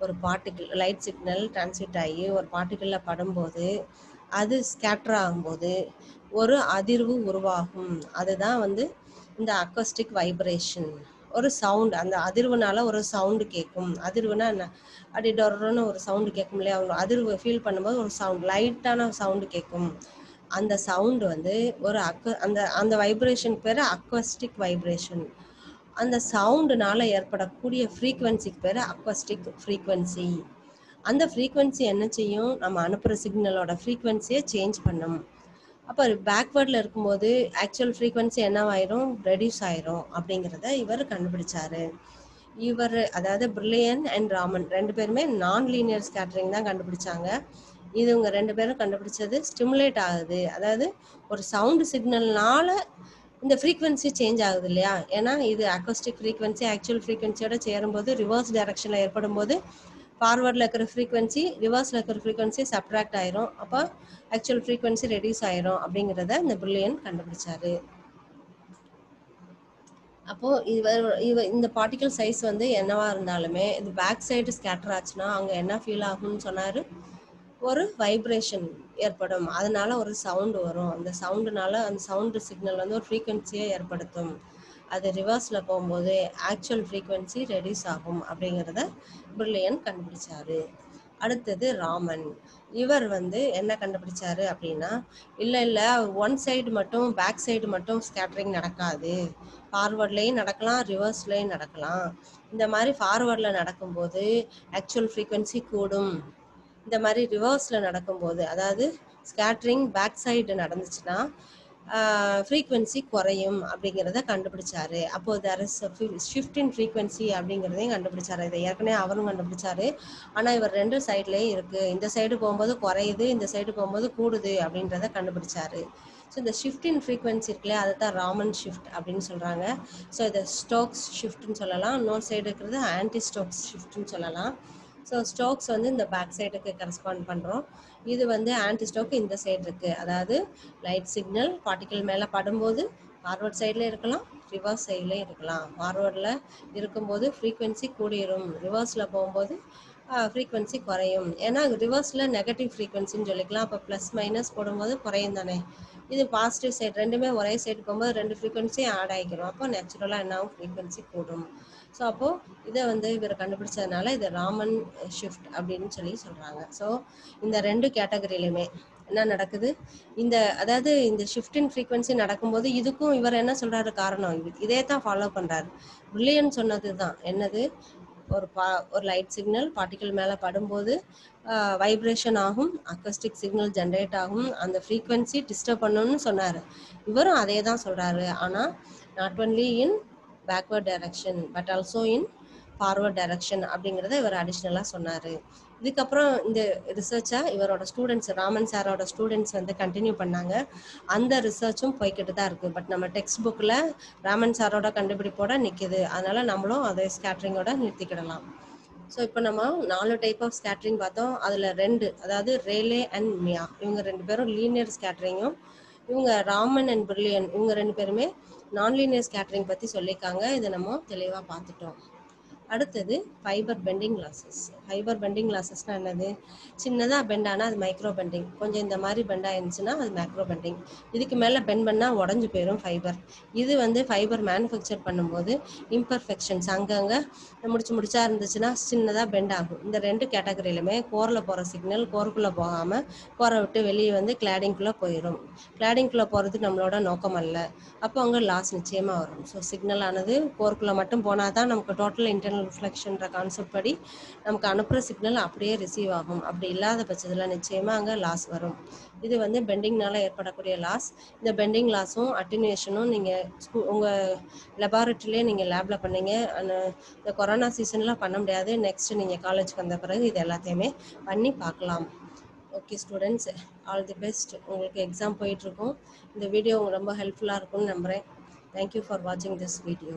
A: ஒரு பார்ட்டிக்கிள் லைட் சிக்னல் டிரான்ஸ்மிட் ஆகி ஒரு பார்ட்டிக்கிளில் படும்போது அது ஸ்கேட்டர் ஆகும்போது ஒரு அதிர்வு உருவாகும். அதுதான் வந்து இந்த அக்கோஸ்டிக் வைப்ரேஷன். ஒரு சவுண்ட், அந்த அதிர்வுனால ஒரு சவுண்டு கேட்கும். அதிர்வுனா என்ன, அப்படி டொர்னு ஒரு சவுண்டு கேட்கும் இல்லையா, அவங்க அதிர்வு ஃபீல் பண்ணும்போது ஒரு சவுண்ட், லைட்டான சவுண்டு கேட்கும். அந்த சவுண்டு வந்து ஒரு அந்த வைப்ரேஷன் பேர் அக்வஸ்டிக் வைப்ரேஷன். அந்த சவுண்டுனால ஏற்படக்கூடிய ஃப்ரீக்வன்சிக்கு பேர் அக்வஸ்டிக் ஃப்ரீக்வன்சி. அந்த ஃப்ரீக்வன்சி என்ன செய்யும், நம்ம அனுப்புகிற சிக்னலோட ஃப்ரீக்வன்சியை சேஞ்ச் பண்ணும். அப்போ பேக்வேர்டில் இருக்கும்போது ஆக்சுவல் ஃப்ரீக்வன்சி என்னவாயிரும், ரெடியூஸ் ஆயிரும் அப்படிங்கிறத இவர் கண்டுபிடிச்சாரு. இவர் அதாவது பிரில்லியன் அண்ட் ராமன் ரெண்டு பேருமே நான் லீனியர் ஸ்கேட்டரிங் தான் கண்டுபிடிச்சாங்க. இது இவங்க ரெண்டு பேரும் கண்டுபிடிச்சது ஸ்டிமுலேட் ஆகுது, அதாவது ஒரு சவுண்டு சிக்னல்னால இந்த ஃப்ரீக்வன்சி சேஞ்ச் ஆகுது இல்லையா. ஏன்னா இது அக்கோஸ்டிக் ஃப்ரீக்வன்சி ஆக்சுவல் ஃப்ரீக்வன்சியோட சேரும்போது ரிவர்ஸ் டைரக்ஷனில் ஏற்படும் போது ஃபார்வர்டில் இருக்கிற ஃப்ரீக்வன்சி ரிவர்ஸில் இருக்கிற ஃப்ரீக்வன்சி சப்ட்ராக்ட் ஆயிரும். அப்போ ஆக்சுவல் ஃப்ரீக்வன்சி ரெடியூஸ் ஆயிரும் அப்படிங்கிறத இந்த பிரில்லியன் கண்டுபிடிச்சாரு. அப்போது இந்த பார்ட்டிக்கல் சைஸ் வந்து என்னவா இருந்தாலுமே இது பேக் சைடு ஸ்கேட்டர் ஆச்சுன்னா அங்கே என்ன ஃபீல் ஆகும்னு சொன்னார், ஒரு வைப்ரேஷன் ஏற்படும். அதனால ஒரு சவுண்டு வரும். அந்த சவுண்டுனால அந்த சவுண்டு சிக்னல் வந்து ஒரு ஃப்ரீக்வன்சியை ஏற்படுத்தும். அது ரிவர்ஸில் போகும்போது ஆக்சுவல் ஃப்ரீக்வன்சி ரெடியூஸ் ஆகும் அப்படிங்கிறத பிரில்லியன் கண்டுபிடிச்சாரு. அடுத்தது ராமன். இவர் வந்து என்ன கண்டுபிடிச்சாரு அப்படின்னா, இல்லை ஒன் சைடு மட்டும் பேக் சைடு மட்டும் ஸ்கேட்டரிங் நடக்காது, ஃபார்வர்ட்லேயும் நடக்கலாம் ரிவர்ஸ்லேயும் நடக்கலாம். இந்த மாதிரி ஃபார்வர்டில் நடக்கும்போது ஆக்சுவல் ஃப்ரீக்வன்சி கூடும். இந்த மாதிரி ரிவர்ஸில் நடக்கும்போது அதாவது ஸ்கேட்டரிங் பேக் சைடு நடந்துச்சுன்னா ஃப்ரீக்வன்சி குறையும் அப்படிங்கிறத கண்டுபிடிச்சாரு. அப்போது there is shift in frequency அப்படிங்கிறதையும் கண்டுபிடிச்சாரு. இதை ஏற்கனவே அவரும் கண்டுபிடிச்சாரு. ஆனால் இவர் ரெண்டு சைட்லேயும் இருக்குது, இந்த சைடு போகும்போது குறையுது இந்த சைடு போகும்போது கூடுது அப்படின்றத கண்டுபிடிச்சாரு. ஸோ இந்த ஷிஃப்ட் இன் ஃப்ரீக்வன்சி இருக்குல்லையா அதை தான் ராமன் ஷிஃப்ட் அப்படின்னு சொல்கிறாங்க. ஸோ இதை ஸ்டோக்ஸ் ஷிஃப்ட்னு சொல்லலாம், இன்னொரு சைடு இருக்கிறது ஆன்டி ஸ்டோக்ஸ் ஷிஃப்ட்னு சொல்லலாம். ஸோ ஸ்டோக்ஸ் வந்து இந்த பேக் சைடுக்கு கரஸ்பாண்ட் பண்ணுறோம், இது வந்து ஆன்டி ஸ்டோக் இந்த சைடு இருக்குது. அதாவது லைட் சிக்னல் பார்ட்டிக்கல் மேலே படும்போது ஃபார்வர்ட் சைடில் இருக்கலாம், ரிவர்ஸ் சைட்லேயும் இருக்கலாம். ஃபார்வர்டில் இருக்கும்போது ஃப்ரீக்வன்சி கூடிரும், ரிவர்ஸில் போகும்போது ஃப்ரீக்வன்சி குறையும். ஏன்னா ரிவர்ஸில் நெகட்டிவ் ஃப்ரீக்வன்சின்னு சொல்லிக்கலாம், அப்போ ப்ளஸ் மைனஸ் போடும்போது குறையும் தானே. இது பாசிட்டிவ் சைடு, ரெண்டுமே ஒரே சைடு போகும்போது ரெண்டு ஃப்ரீக்வன்சியும் ஆட் ஆகிக்கிறோம், அப்போ நேச்சுரலாக என்ன ஆகும், ஃப்ரீக்வன்சி கூடும். ஸோ அப்போது இதை வந்து இவர் கண்டுபிடிச்சதுனால இது ராமன் ஷிஃப்ட் அப்படின்னு சொல்கிறாங்க. ஸோ இந்த ரெண்டு கேட்டகரியிலுமே என்ன நடக்குது, இந்த அதாவது இந்த ஷிஃப்ட் இன் ஃப்ரீக்வன்சி நடக்கும்போது இதுக்கும் இவர் என்ன சொல்கிறாரு, காரணம் இதே தான் ஃபாலோ பண்ணுறாரு. பிரில்லியன் சொன்னது தான் என்னது, ஒரு லைட் சிக்னல் பார்ட்டிக்கல் மேலே படும்போது வைப்ரேஷன் ஆகும், அக்கஸ்டிக் சிக்னல் ஜென்ரேட் ஆகும், அந்த ஃப்ரீக்வன்சி டிஸ்டர்ப் பண்ணணும்னு சொன்னார். இவரும் அதே தான் சொல்கிறாரு, ஆனால் not only in backward direction but also in forward direction அப்படிங்கிறத இவர் அடிஷ்னலாக சொன்னார். இதுக்கப்புறம் இந்த ரிசர்ச்சை இவரோட ஸ்டூடெண்ட்ஸ், ராமன் சாரோட ஸ்டூடெண்ட்ஸ் வந்து கண்டினியூ பண்ணாங்க. அந்த ரிசர்ச்சும் போய்கிட்டு தான் இருக்குது. பட் நம்ம டெக்ஸ்ட் புக்கில் ராமன் சாரோட கண்டுபிடிப்போட நிற்கிது, அதனால் நம்மளும் அதை ஸ்கேட்ரிங்கோட நிறுத்திக்கிடலாம். ஸோ இப்போ நம்ம 4 டைப் ஆஃப் ஸ்கேட்ரிங் பார்த்தோம். அதில் 2, அதாவது ரேலே அண்ட் மியா, இவங்க 2 பேரும் லீனியர் ஸ்கேட்ரிங்கும், இவங்க ராமன் அண்ட் பிரில்லியன் இவங்க 2 பேருமே நான் லீனியர் ஸ்கேட்ரிங் பற்றி சொல்லியிருக்காங்க. இதை நம்ம தெளிவாக பார்த்துட்டோம். அடுத்தது fibre bending losses. Fibre bending லாசஸ்னால் என்னது, சின்னதாக பெண்ட் ஆனால் அது மைக்ரோ பெண்டிங், கொஞ்சம் இந்த மாதிரி பெண்ட் ஆயிருந்துச்சுன்னா அது மேக்ரோ பெண்டிங், இதுக்கு மேலே பெண்ட் பண்ணால் உடஞ்சி போயிடும் ஃபைபர். இது வந்து ஃபைபர் மேனுஃபேக்சர் பண்ணும்போது இம்பர்ஃபெக்ஷன்ஸ் அங்கங்கே முடிச்சா இருந்துச்சுன்னா சின்னதாக பெண்ட் ஆகும். இந்த 2 கேட்டகரியிலுமே கோரில் போகிற சிக்னல் கோருக்குள்ளே போகாமல் கோரை விட்டு வெளியே வந்து கிளாடிங்குள்ளே போயிடும். கிளாடிங்குள்ளே போகிறது நம்மளோட நோக்கம் அல்ல, அப்போ அங்கே லாஸ் நிச்சயமாக வரும். ஸோ சிக்னல் ஆனது கோருக்குள்ளே மட்டும் போனால் தான் நமக்கு டோட்டல் இன்டர்னல் ரிஃப்ளெக்ஷன்ற கான்செப்ட் படி நமக்கு அனுப்புகிற சிக்னல் அப்படியே ரிசீவ் ஆகும். அப்படி இல்லாத பட்சத்தில் நிச்சயமாக அங்கே லாஸ் வரும். இது வந்து பெண்டிங்னால ஏற்படக்கூடிய லாஸ். இந்த பெண்டிங் லாஸும் அட்டினுவேஷனும் நீங்கள் உங்கள் லெபார்ட்டரியிலே நீங்கள் லேபில் பண்ணீங்க. இந்த கொரோனா சீசன்லாம் பண்ண முடியாது, நெக்ஸ்ட் நீங்கள் காலேஜுக்கு வந்த பிறகு இது எல்லாத்தையுமே பண்ணி பார்க்கலாம். Okay students, all the best. உங்களுக்கு எக்ஸாம் போயிட்டுருக்கும். இந்த வீடியோ உங்களுக்கு ரொம்ப ஹெல்ப்ஃபுல்லாக இருக்கும்னு நம்புகிறேன். தேங்க்யூ ஃபார் வாட்சிங் திஸ் வீடியோ.